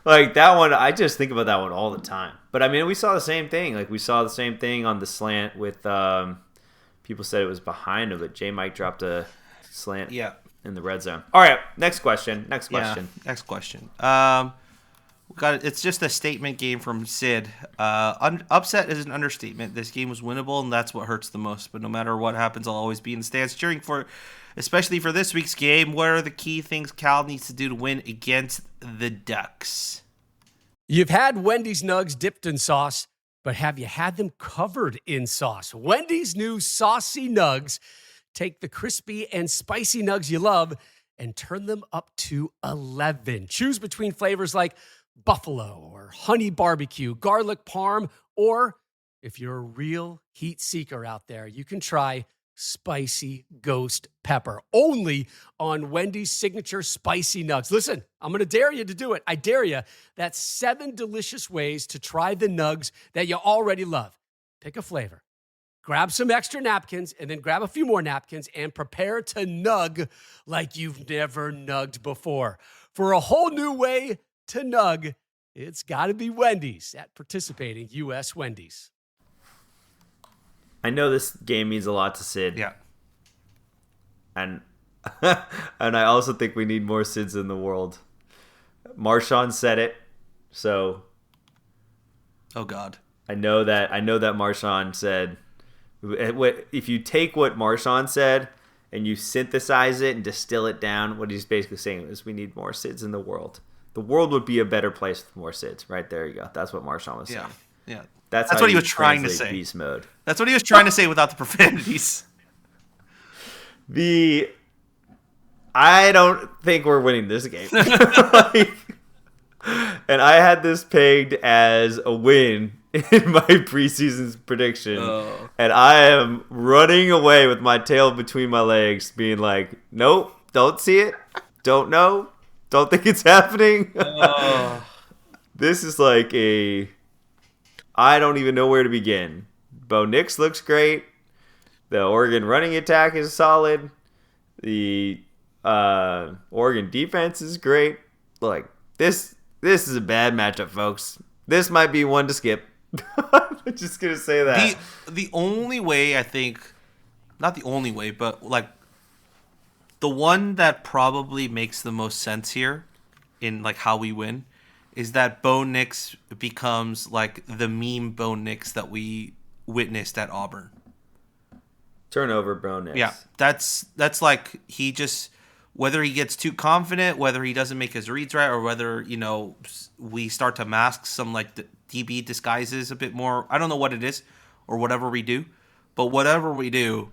S4: Like, that one, I just think about that one all the time. But, I mean, we saw the same thing. Like, we saw the same thing on the slant with people said it was behind him, but J. Mike dropped a slant in the red zone. All right, next question. Next question.
S3: It's just a statement game from Sid. Upset is an understatement. This game was winnable, and that's what hurts the most. But no matter what happens, I'll always be in the stands cheering for, especially for this week's game. What are the key things Cal needs to do to win against the Ducks?
S5: You've had Wendy's nugs dipped in sauce, but have you had them covered in sauce? Wendy's new saucy nugs take the crispy and spicy nugs you love and turn them up to 11. Choose between flavors like buffalo or honey barbecue, garlic parm, or if you're a real heat seeker out there, you can try spicy ghost pepper, only on Wendy's signature spicy nugs. Listen, I'm going to dare you to do it. I dare you. That's 7 delicious ways to try the nugs that you already love. Pick a flavor, grab some extra napkins, and then grab a few more napkins and prepare to nug like you've never nugged before. For a whole new way to nug, it's got to be Wendy's at participating U.S. Wendy's.
S4: I know this game means a lot to Sid.
S3: Yeah.
S4: And and I also think we need more Sids in the world. Marshawn said it, so
S3: oh God.
S4: I know that Marshawn said, if you take what Marshawn said and you synthesize it and distill it down, what he's basically saying is we need more Sids in the world. The world would be a better place with more Sids. Right there you go. That's what Marshawn was saying.
S3: Yeah.
S4: That's
S3: what he was trying to say.
S4: Beast mode.
S3: That's what he was trying to say without the profanities.
S4: I don't think we're winning this game. And I had this pegged as a win in my preseason prediction. Oh. And I am running away with my tail between my legs, being like, nope, don't see it. Don't know. Don't think it's happening. Oh. This is like I don't even know where to begin. Bo Nix looks great. The Oregon running attack is solid. The Oregon defense is great. Like this is a bad matchup, folks. This might be one to skip. I'm just gonna say that.
S3: The only way I think, not the only way, but like the one that probably makes the most sense here in like how we win is that Bo Nix becomes like the meme Bo Nix that we witnessed at Auburn.
S4: Turnover, bro. Nix.
S3: Yeah, that's like he just, whether he gets too confident, whether he doesn't make his reads right, or whether, you know, we start to mask some like the DB disguises a bit more. I don't know what it is or whatever we do, but whatever we do,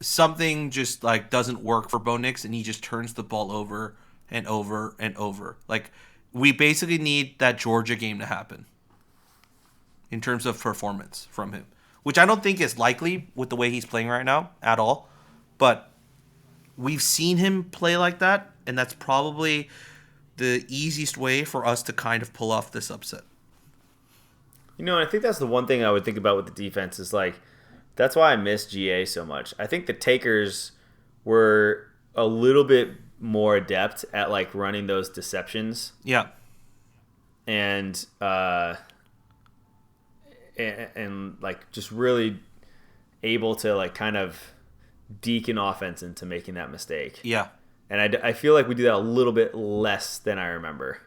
S3: something just like doesn't work for Bo Nix, and he just turns the ball over and over and over. Like we basically need that Georgia game to happen in terms of performance from him, which I don't think is likely with the way he's playing right now at all. But we've seen him play like that, and that's probably the easiest way for us to kind of pull off this upset.
S4: You know, and I think that's the one thing I would think about with the defense is like, that's why I miss GA so much. I think the Takers were a little bit more adept at like running those deceptions.
S3: Yeah.
S4: And like just really able to like kind of deke an offense into making that mistake.
S3: Yeah.
S4: And I feel like we do that a little bit less than I remember.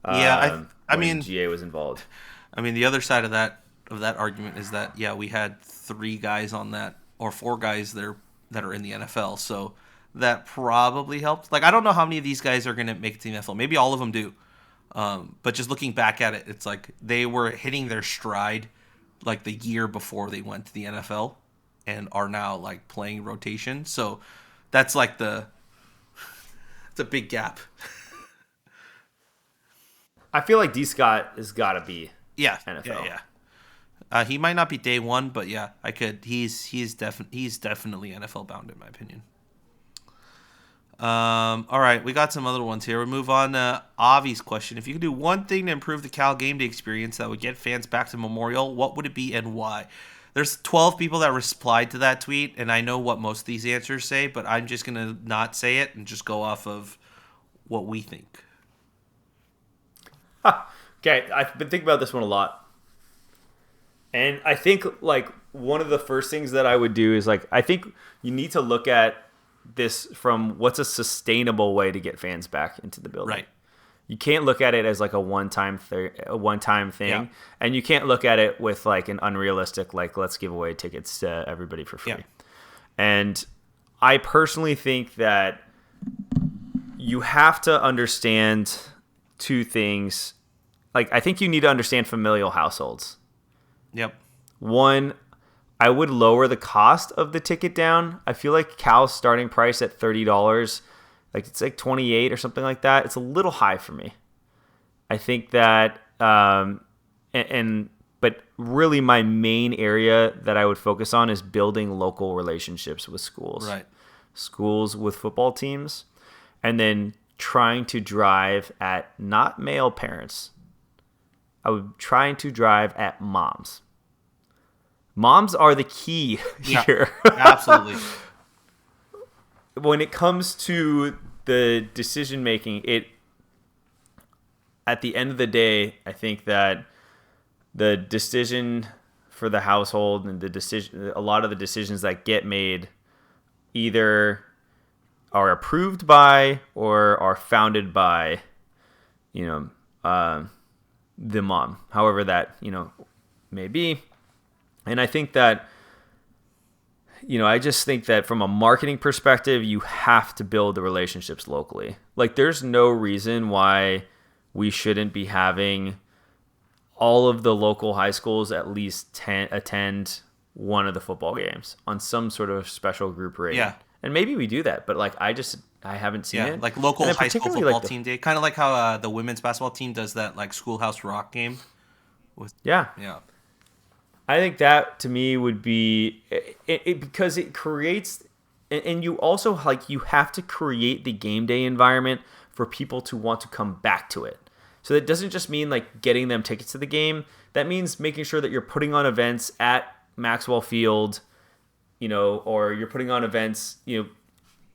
S3: Yeah, I
S4: when
S3: mean,
S4: GA was involved.
S3: I mean, the other side of that argument is that, yeah, we had 3 guys on that, or 4 guys that are in the NFL, so that probably helped. Like, I don't know how many of these guys are going to make it to the NFL. Maybe all of them do. But just looking back at it, it's like they were hitting their stride like the year before they went to the NFL and are now like playing rotation. So that's like it's a big gap.
S4: I feel like D. Scott has got to be
S3: Yeah,
S4: NFL.
S3: Yeah. He might not be day one, but yeah, I could. He's definitely NFL bound in my opinion. All right, we got some other ones here. We move on to Avi's question. If you could do one thing to improve the Cal game day experience that would get fans back to Memorial, what would it be and why? There's 12 people that replied to that tweet, and I know what most of these answers say, but I'm just gonna not say it and just go off of what we think.
S4: Okay, I've been thinking about this one a lot. And I think, like, one of the first things that I would do is, like, I think you need to look at this from what's a sustainable way to get fans back into the building.
S3: Right.
S4: You can't look at it as, like, a one-time thing.
S3: Yeah.
S4: And you can't look at it with, like, an unrealistic, like, let's give away tickets to everybody for free.
S3: Yeah.
S4: And I personally think that you have to understand 2 things. Like, I think you need to understand familial households.
S3: Yep.
S4: One, I would lower the cost of the ticket down. I feel like Cal's starting price at $30, like it's like 28 or something like that. It's a little high for me. I think that, but really my main area that I would focus on is building local relationships with schools.
S3: Right.
S4: Schools with football teams, and then trying to drive at not male parents. I would trying to drive at moms. Moms are the key here.
S3: Absolutely.
S4: When it comes to the decision making, at the end of the day, I think that the decision for the household and a lot of the decisions that get made either are approved by or are founded by, the mom, however that, may be. And I think that, I just think that from a marketing perspective, you have to build the relationships locally. Like, there's no reason why we shouldn't be having all of the local high schools at least attend one of the football games on some sort of special group rate.
S3: Yeah. And
S4: maybe we do that, but like, I haven't seen it.
S3: Like local
S4: And
S3: high school
S4: particularly,
S3: football
S4: like,
S3: team day. Kind of like how the women's basketball team does that like Schoolhouse Rock game.
S4: Yeah.
S3: Yeah.
S4: I think that to me would be because it creates, and you also you have to create the game day environment for people to want to come back to it. So that doesn't just mean like getting them tickets to the game. That means making sure that you're putting on events at Maxwell Field, or you're putting on events,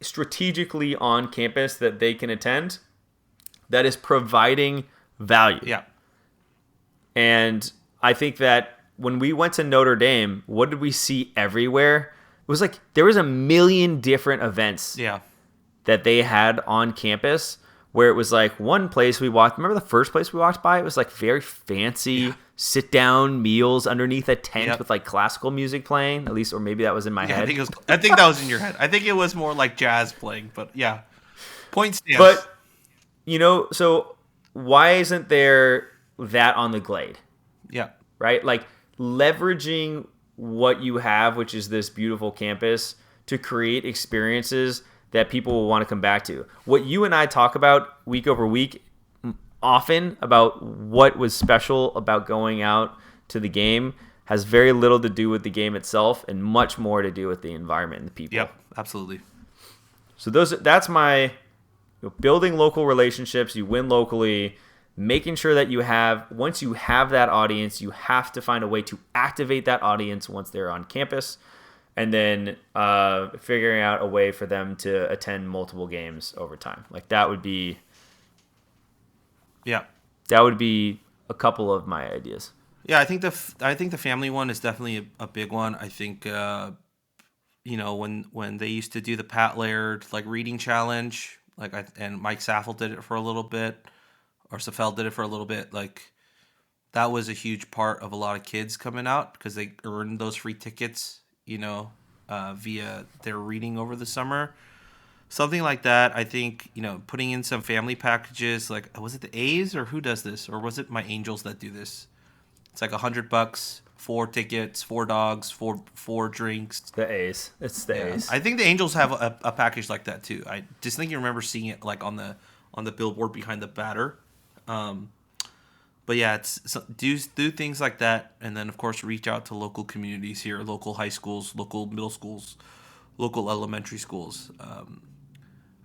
S4: strategically on campus that they can attend that is providing value.
S3: Yeah.
S4: And I think that when we went to Notre Dame, what did we see everywhere? It was like there was a million different events
S3: Yeah.
S4: that they had on campus where it was like one place we walked. Remember the first place we walked by? It was like very fancy sit down meals underneath a tent with like classical music playing, at least, or maybe that was in my
S3: Yeah,
S4: head.
S3: I think that was in your head. I think it was more like jazz playing, but yeah. Point stands.
S4: But, so why isn't there that on the Glade?
S3: yeah.
S4: Right? Like leveraging what you have, which is this beautiful campus, to create experiences that people will want to come back to. What you and I talk about week over week often about what was special about going out to the game has very little to do with the game itself and much more to do with the environment and the people.
S3: Yep, absolutely.
S4: So that's my building local relationships. You win locally, making sure that once you have that audience, you have to find a way to activate that audience once they're on campus, and then figuring out a way for them to attend multiple games over time. Like that would be a couple of my ideas.
S3: Yeah, I think the family one is definitely a big one. I think when they used to do the Pat Laird like reading challenge, and Mike Saffel did it for a little bit, or Saffel did it for a little bit, like that was a huge part of a lot of kids coming out because they earned those free tickets, via their reading over the summer. Something like that. I think, putting in some family packages, like, was it the A's or who does this? Or was it my Angels that do this? It's like $100, 4 tickets, 4 dogs, four drinks.
S4: The A's. It's the A's.
S3: I think the Angels have a package like that too. I just think you remember seeing it like on the billboard behind the batter. But yeah, do things like that, and then of course reach out to local communities here, local high schools, local middle schools, local elementary schools.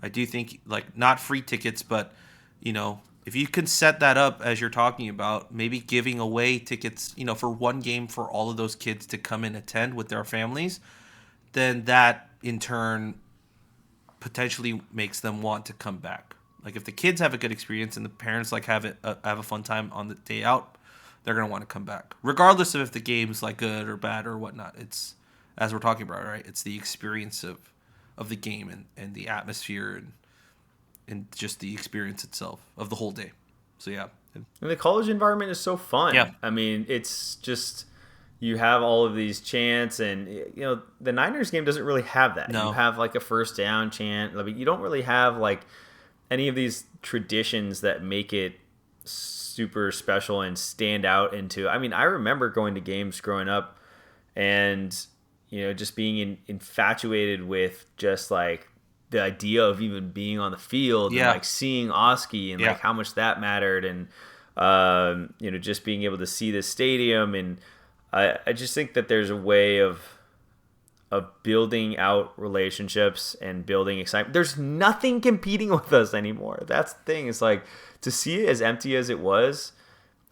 S3: I do think like not free tickets, but if you can set that up as you're talking about, maybe giving away tickets, for one game for all of those kids to come and attend with their families, then that in turn potentially makes them want to come back. Like if the kids have a good experience and the parents have a fun time on the day out, they're gonna want to come back, regardless of if the game's like good or bad or whatnot. It's, as we're talking about, right? It's the experience of the game and the atmosphere and just the experience itself of the whole day. So yeah.
S4: And the college environment is so fun.
S3: Yeah.
S4: I mean, it's just you have all of these chants, and the Niners game doesn't really have that.
S3: No.
S4: You have like a first down chant. I mean, you don't really have like any of these traditions that make it super special and stand out into. I mean, I remember going to games growing up and just being infatuated with just like the idea of even being on the field and like seeing Oski and like how much that mattered, and just being able to see the stadium. And I just think that there's a way of building out relationships and building excitement. There's nothing competing with us anymore. That's the thing. It's like to see it as empty as it was.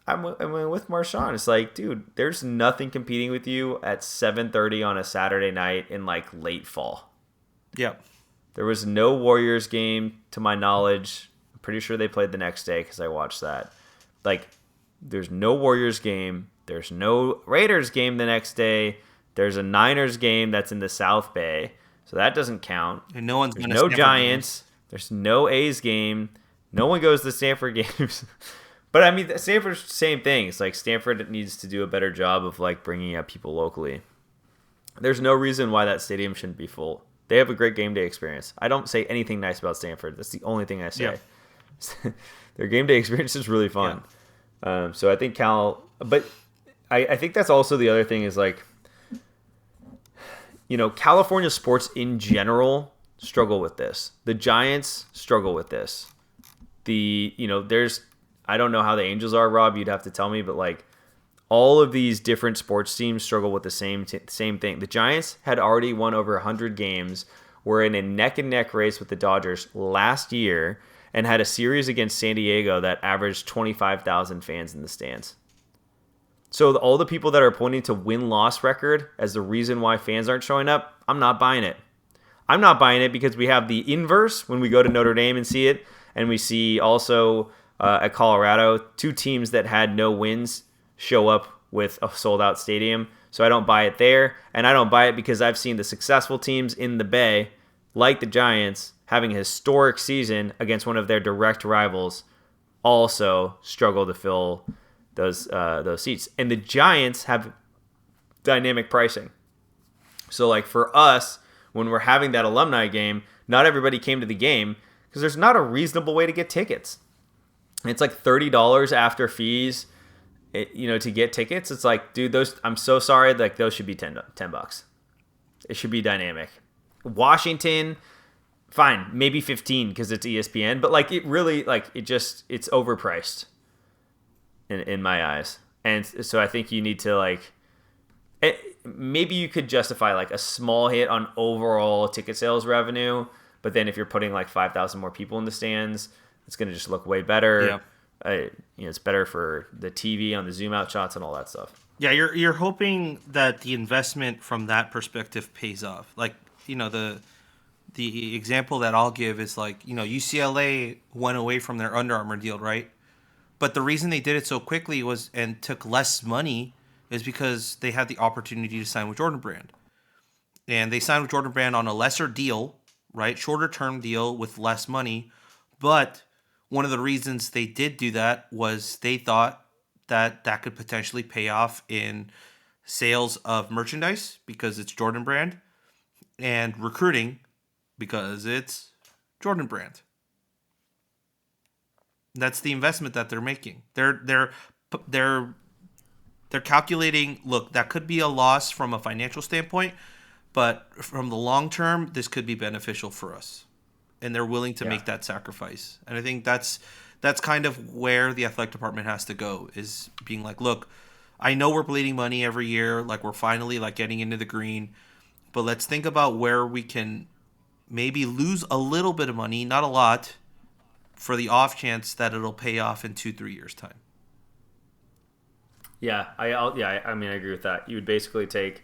S4: I'm with Marshawn. It's like, dude, there's nothing competing with you at 7:30 on a Saturday night in like late fall.
S3: Yeah.
S4: There was no Warriors game to my knowledge. I'm pretty sure they played the next day because I watched that. Like, there's no Warriors game. There's no Raiders game the next day. There's a Niners game that's in the South Bay, so that doesn't count.
S3: And no one's
S4: There's
S3: gonna
S4: no
S3: Stanford
S4: Giants.
S3: games.
S4: There's no A's game. No one goes to Stanford games. But I mean, Stanford's same thing. It's like Stanford needs to do a better job of like bringing up people locally. There's no reason why that stadium shouldn't be full. They have a great game day experience. I don't say anything nice about Stanford. That's the only thing I say. Yeah. Their game day experience is really fun. Yeah. So I think Cal, but I think that's also the other thing is like, California sports in general struggle with this. The Giants struggle with this. I don't know how the Angels are, Rob. You'd have to tell me, but like all of these different sports teams struggle with the same thing. The Giants had already won over 100 games, were in a neck-and-neck race with the Dodgers last year, and had a series against San Diego that averaged 25,000 fans in the stands. So all the people that are pointing to win-loss record as the reason why fans aren't showing up, I'm not buying it. I'm not buying it because we have the inverse when we go to Notre Dame and see it, and we see also at Colorado 2 teams that had no wins show up with a sold-out stadium. So I don't buy it there, and I don't buy it because I've seen the successful teams in the Bay, like the Giants, having a historic season against one of their direct rivals, also struggle to fill those seats. And the Giants have dynamic pricing. So like for us, when we're having that alumni game, not everybody came to the game because there's not a reasonable way to get tickets. It's like $30 after fees, to get tickets. It's like, dude, I'm so sorry. Like those should be $10. It should be dynamic. Washington, fine, maybe 15 because it's ESPN, but like it really, like it's overpriced in my eyes. And so I think you need to maybe you could justify like a small hit on overall ticket sales revenue, but then if you're putting like 5,000 more people in the stands, it's going to just look way better.
S3: Yeah.
S4: It's better for the TV on the zoom out shots and all that stuff.
S3: Yeah, you're hoping that the investment from that perspective pays off. Like, the example that I'll give is like, UCLA went away from their Under Armour deal, right? But the reason they did it so quickly and took less money is because they had the opportunity to sign with Jordan Brand. And they signed with Jordan Brand on a lesser deal, right? Shorter term deal with less money. But one of the reasons they did do that was they thought that could potentially pay off in sales of merchandise because it's Jordan Brand, and recruiting because it's Jordan Brand. That's the investment that they're making. They're calculating, look, that could be a loss from a financial standpoint, but from the long term, this could be beneficial for us. And they're willing to make that sacrifice. And I think that's kind of where the athletic department has to go, is being like, look, I know we're bleeding money every year, like we're finally like getting into the green, but let's think about where we can maybe lose a little bit of money, not a lot, for the off chance that it'll pay off in 2-3 years time.
S4: Yeah, I agree with that. You would basically take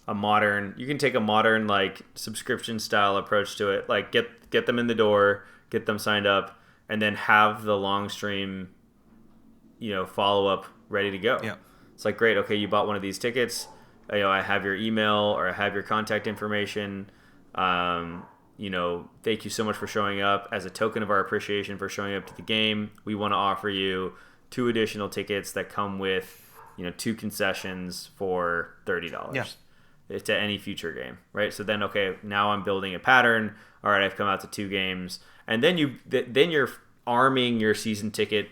S4: a modern like subscription style approach to it, like get them in the door, get them signed up, and then have the long stream, follow up ready to go.
S3: Yeah.
S4: It's like, great, okay, you bought one of these tickets, I have your email or I have your contact information. Thank you so much for showing up. As a token of our appreciation for showing up to the game, we want to offer you 2 additional tickets that come with, 2 concessions for $30.
S3: Yeah.
S4: To any future game, right? So then, okay, now I'm building a pattern. All right, I've come out to 2 games, and then you're arming your season ticket.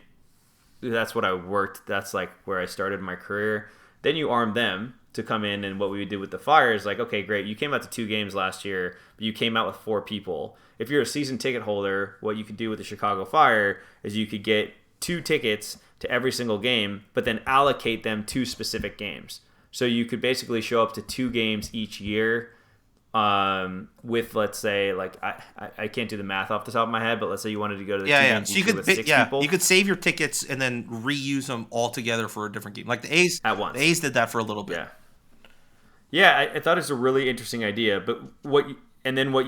S4: That's what I worked. That's like where I started my career. Then you arm them to come in, and what we would do with the Fire is like, okay, great, you came out to 2 games last year, but you came out with 4 people. If you're a season ticket holder, what you could do with the Chicago Fire is you could get 2 tickets to every single game, but then allocate them to specific games. So you could basically show up to 2 games each year with, let's say, like I can't do the math off the top of my head, but let's say you wanted to go to the 2 games
S3: So you
S4: each year
S3: could
S4: with 6 people.
S3: you could save your tickets and then reuse them all together for a different game. Like the A's
S4: At once.
S3: The A's did that for a little bit.
S4: Yeah, I thought it's a really interesting idea. But what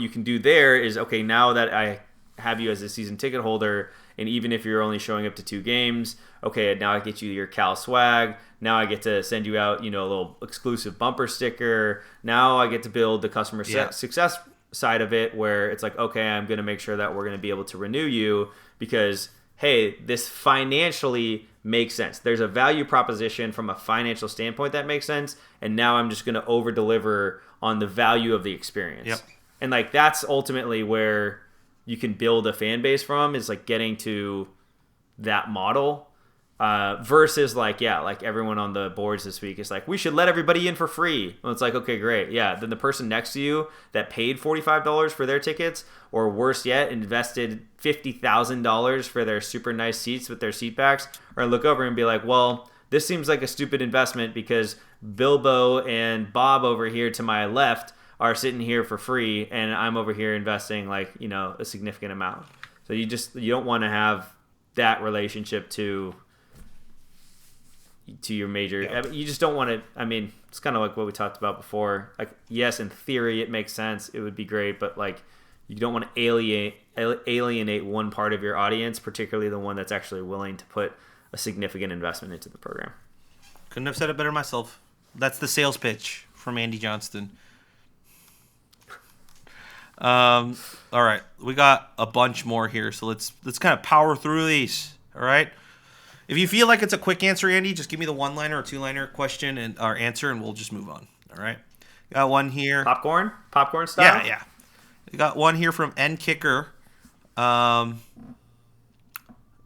S4: you can do there is, okay, now that I have you as a season ticket holder, and even if you're only showing up to 2 games, okay, now I get you your Cal swag. Now I get to send you out, a little exclusive bumper sticker. Now I get to build the customer success side of it, where it's like, okay, I'm going to make sure that we're going to be able to renew you because, hey, this financially makes sense. There's a value proposition from a financial standpoint that makes sense, and now I'm just going to over deliver on the value of the experience.
S3: Yep.
S4: And like that's ultimately where you can build a fan base from, is like getting to that model versus like everyone on the boards this week is like, we should let everybody in for free. Well, it's like, okay, great. Yeah. Then the person next to you that paid $45 for their tickets, or worse yet, invested $50,000 for their super nice seats with their seat backs, are gonna look over and be like, well, this seems like a stupid investment because Bilbo and Bob over here to my left are sitting here for free, and I'm over here investing like, a significant amount. So you don't want to have that relationship to, to your major.
S3: Yeah.
S4: You just don't want to. I mean, it's kind of like what we talked about before. Like, yes, in theory, it makes sense. It would be great, but like, you don't want to alienate one part of your audience, particularly the one that's actually willing to put a significant investment into the program.
S3: Couldn't have said it better myself. That's the sales pitch from Andy Johnston. All right, we got a bunch more here, so let's kind of power through these. All right. If you feel like it's a quick answer, Andy, just give me the one-liner or two-liner question and our answer, and we'll just move on. All right. Got one here.
S4: Popcorn style.
S3: Yeah. We got one here from N Kicker.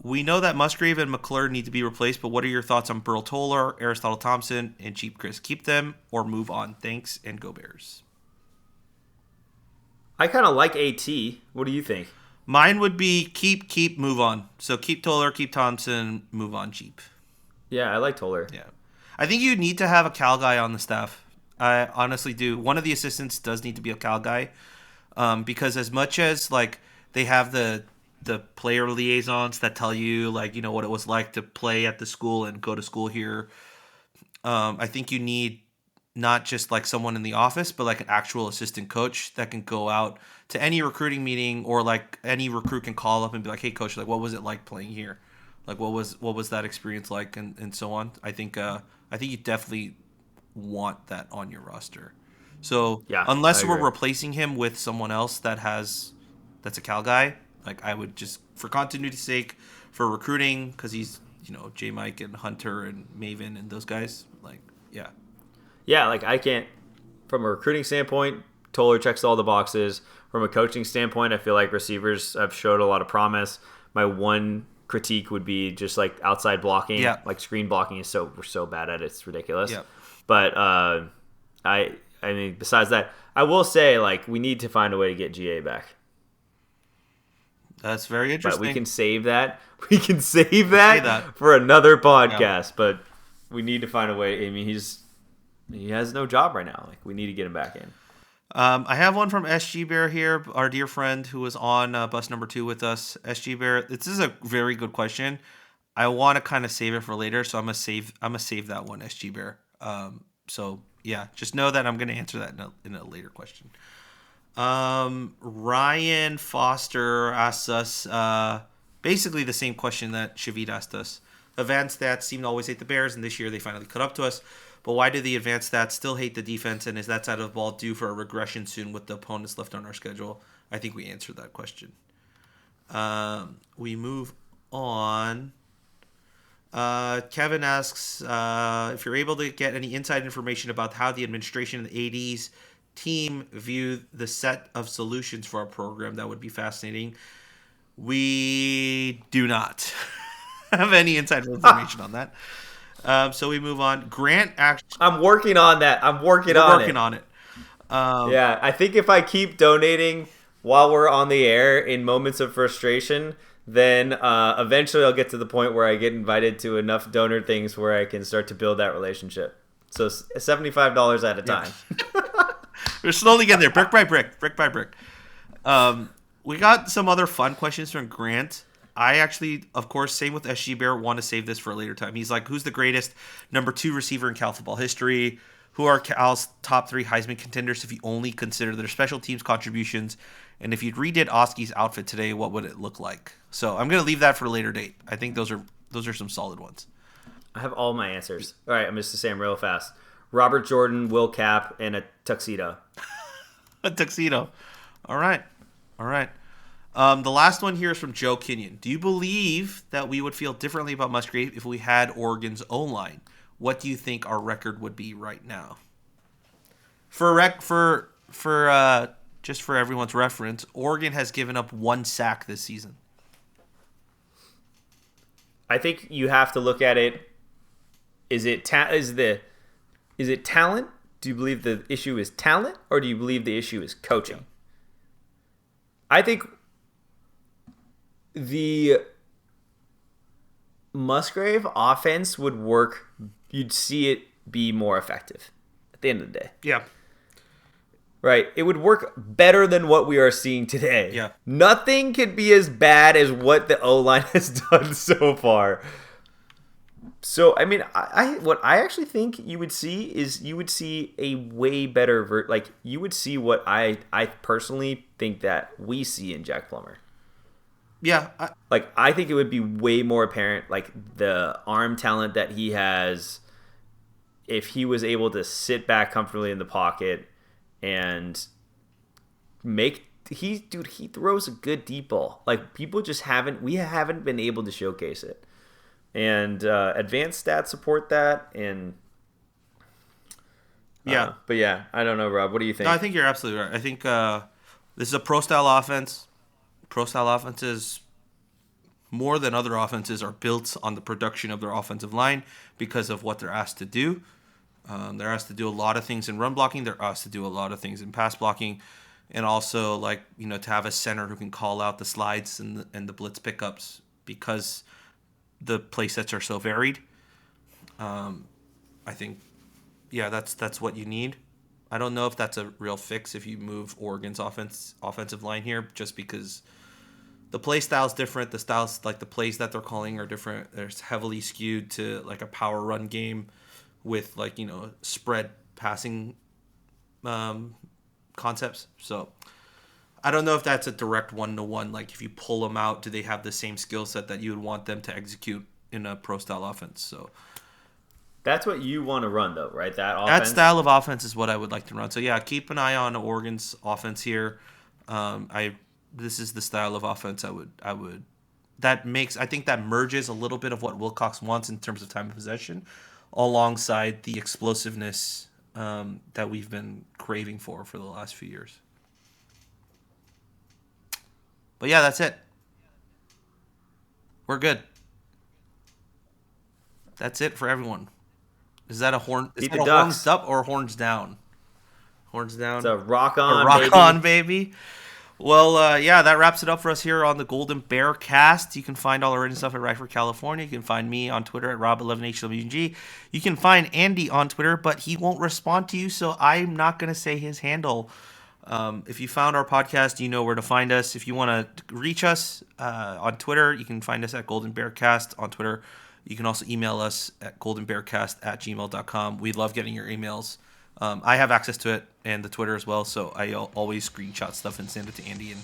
S3: We know that Musgrave and McClure need to be replaced, but what are your thoughts on Burl Toller, Aristotle Thompson, and Cheap Chris? Keep them or move on. Thanks, and go Bears.
S4: I kind of like AT. What do you think?
S3: Mine would be keep, move on. So keep Toller, keep Thompson, move on, Cheap.
S4: Yeah, I like Toller.
S3: Yeah. I think you need to have a Cal guy on the staff. I honestly do. One of the assistants does need to be a Cal guy, because as much as like they have the player liaisons that tell you like what it was like to play at the school and go to school here, I think you need not just like someone in the office, but like an actual assistant coach that can go out to any recruiting meeting, or like any recruit can call up and be like, "Hey, coach, like what was it like playing here? Like what was that experience like?" and so on. I think you definitely want that on your roster. So
S4: Yeah,
S3: unless
S4: I
S3: we're
S4: agree.
S3: replacing him with someone else that's a Cal guy, like I would just, for continuity's sake, for recruiting, because he's J Mike and Hunter and Maven and those guys, like
S4: Yeah, like I can't, from a recruiting standpoint, Toller checks all the boxes. From a coaching standpoint, I feel like receivers have showed a lot of promise. My one critique would be just like outside blocking.
S3: Yeah.
S4: Like screen blocking we're so bad at it, it's ridiculous.
S3: Yeah.
S4: But I mean, besides that, I will say like we need to find a way to get GA back.
S3: That's very
S4: But
S3: interesting.
S4: we can save that. We can save that,
S3: that.
S4: for another podcast. But we need to find a way. I mean, he has no job right now. Like we need to get him back in.
S3: I have one from SG Bear here, our dear friend who was on bus number 2 with us. SG Bear, this is a very good question. I want to kind of save it for later, so I'm gonna save that one, SG Bear. So yeah, just know that I'm gonna answer that in a later question. Ryan Foster asks us basically the same question that Shavit asked us. Advanced stats seem to always hate the Bears, and this year they finally caught up to us. But why do the advanced stats still hate the defense, and is that side of the ball due for a regression soon with the opponents left on our schedule? I think we answered that question. We move on. Kevin asks if you're able to get any inside information about how the administration and the AD's team view the set of solutions for our program. That would be fascinating. We do not have any inside information on that. So we move on. Grant actually
S4: I'm working on that. I'm working
S3: on it.
S4: Yeah, I think if I keep donating while we're on the air in moments of frustration, then eventually I'll get to the point where I get invited to enough donor things where I can start to build that relationship. So $75 at a time.
S3: We're slowly getting there, brick by brick. We got some other fun questions from Grant. I actually, of course, same with SG Bear, want to save this for a later time. He's like, who's the greatest number 2 receiver in Cal football history? Who are Cal's top 3 Heisman contenders if you only consider their special teams contributions? And if you redid Oski's outfit today, what would it look like? So I'm going to leave that for a later date. I think those are some solid ones.
S4: I have all my answers. All right, I'm just to say them real fast. Robert Jordan, Will Cap, and a tuxedo.
S3: A tuxedo. All right. The last one here is from Joe Kenyon. Do you believe that we would feel differently about Musgrave if we had Oregon's O-line? What do you think our record would be right now? Just for everyone's reference, Oregon has given up 1 sack this season.
S4: I think you have to look at it. Is it talent? Do you believe the issue is talent, or do you believe the issue is coaching? I think the Musgrave offense would work. You'd see it be more effective at the end of the day.
S3: Yeah.
S4: Right. It would work better than what we are seeing today.
S3: Yeah.
S4: Nothing could be as bad as what the O-line has done so far.
S2: So I mean, what I actually think you would see is a way better you would see what I personally think that we see in Jack Plummer.
S3: Yeah,
S2: I think it would be way more apparent, like the arm talent that he has, if he was able to sit back comfortably in the pocket and he throws a good deep ball. Like people just haven't been able to showcase it. And advanced stats support that, and
S3: yeah.
S2: But yeah, I don't know, Rob. What do you think?
S3: No, I think you're absolutely right. I think this is a pro-style offense. Pro-style offenses, more than other offenses, are built on the production of their offensive line because of what they're asked to do. They're asked to do a lot of things in run blocking. They're asked to do a lot of things in pass blocking, and also to have a center who can call out the slides and the blitz pickups because the play sets are so varied. I think, that's what you need. I don't know if that's a real fix if you move Oregon's offensive line here, just because the play style is different. The styles, the plays that they're calling, are different. They're heavily skewed to a power run game with spread passing concepts. So I don't know if that's a direct 1-to-1. If you pull them out, do they have the same skill set that you would want them to execute in a pro style offense? So
S2: that's what you want to run, though, right? That
S3: style of offense is what I would like to run. So yeah, keep an eye on Oregon's offense here. This is the style of offense I think that merges a little bit of what Wilcox wants in terms of time of possession, alongside the explosiveness that we've been craving for the last few years. But yeah, that's it. We're good. That's it for everyone. Is that a horn? Is that a horns up or horns down? Horns down.
S2: It's a rock on,
S3: on, baby. Well, that wraps it up for us here on the Golden Bear Cast. You can find all our written stuff at Ryford, California. You can find me on Twitter at Rob11HWG. You can find Andy on Twitter, but he won't respond to you, so I'm not going to say his handle. If you found our podcast, you know where to find us. If you want to reach us on Twitter, you can find us at Golden Bear Cast on Twitter. You can also email us at goldenbearcast@gmail.com. We love getting your emails. I have access to it and the Twitter as well, so I always screenshot stuff and send it to Andy, and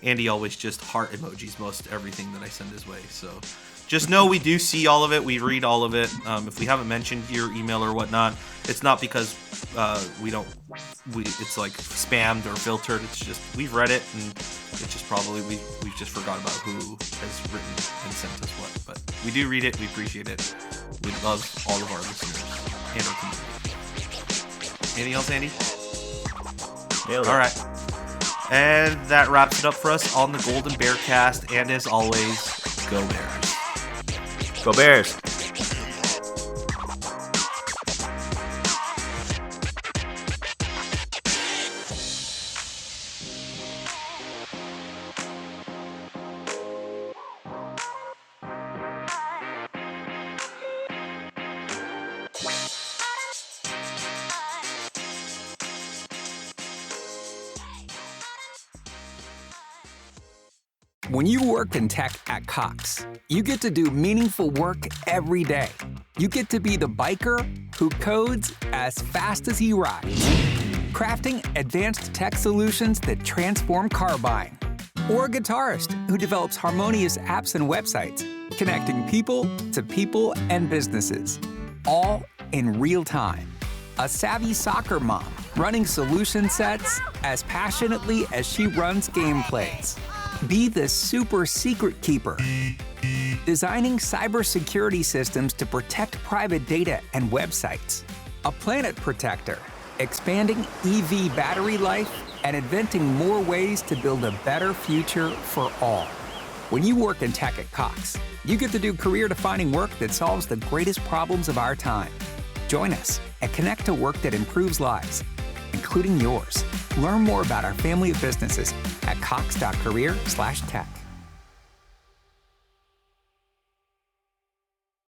S3: Andy always just heart emojis most everything that I send his way. So just know we do see all of it. We read all of it. If we haven't mentioned your email or whatnot, it's not because it's spammed or filtered. It's just we've read it, and it's just probably we've just forgot about who has written and sent us what. But we do read it. We appreciate it. We love all of our listeners and our community. Anything else, Andy?
S2: Nailed it.
S3: All right. And that wraps it up for us on the Golden Bear Cast. And as always, go Bears.
S2: Go Bears.
S6: When you work in tech at Cox, you get to do meaningful work every day. You get to be the biker who codes as fast as he rides, crafting advanced tech solutions that transform car buying, or a guitarist who develops harmonious apps and websites, connecting people to people and businesses, all in real time. A savvy soccer mom running solution sets as passionately as she runs gameplays. Be the super secret keeper, designing cybersecurity systems to protect private data and websites. A planet protector, expanding EV battery life and inventing more ways to build a better future for all. When you work in tech at Cox, you get to do career-defining work that solves the greatest problems of our time. Join us and connect to work that improves lives, including yours. Learn more about our family of businesses at cox.career/tech.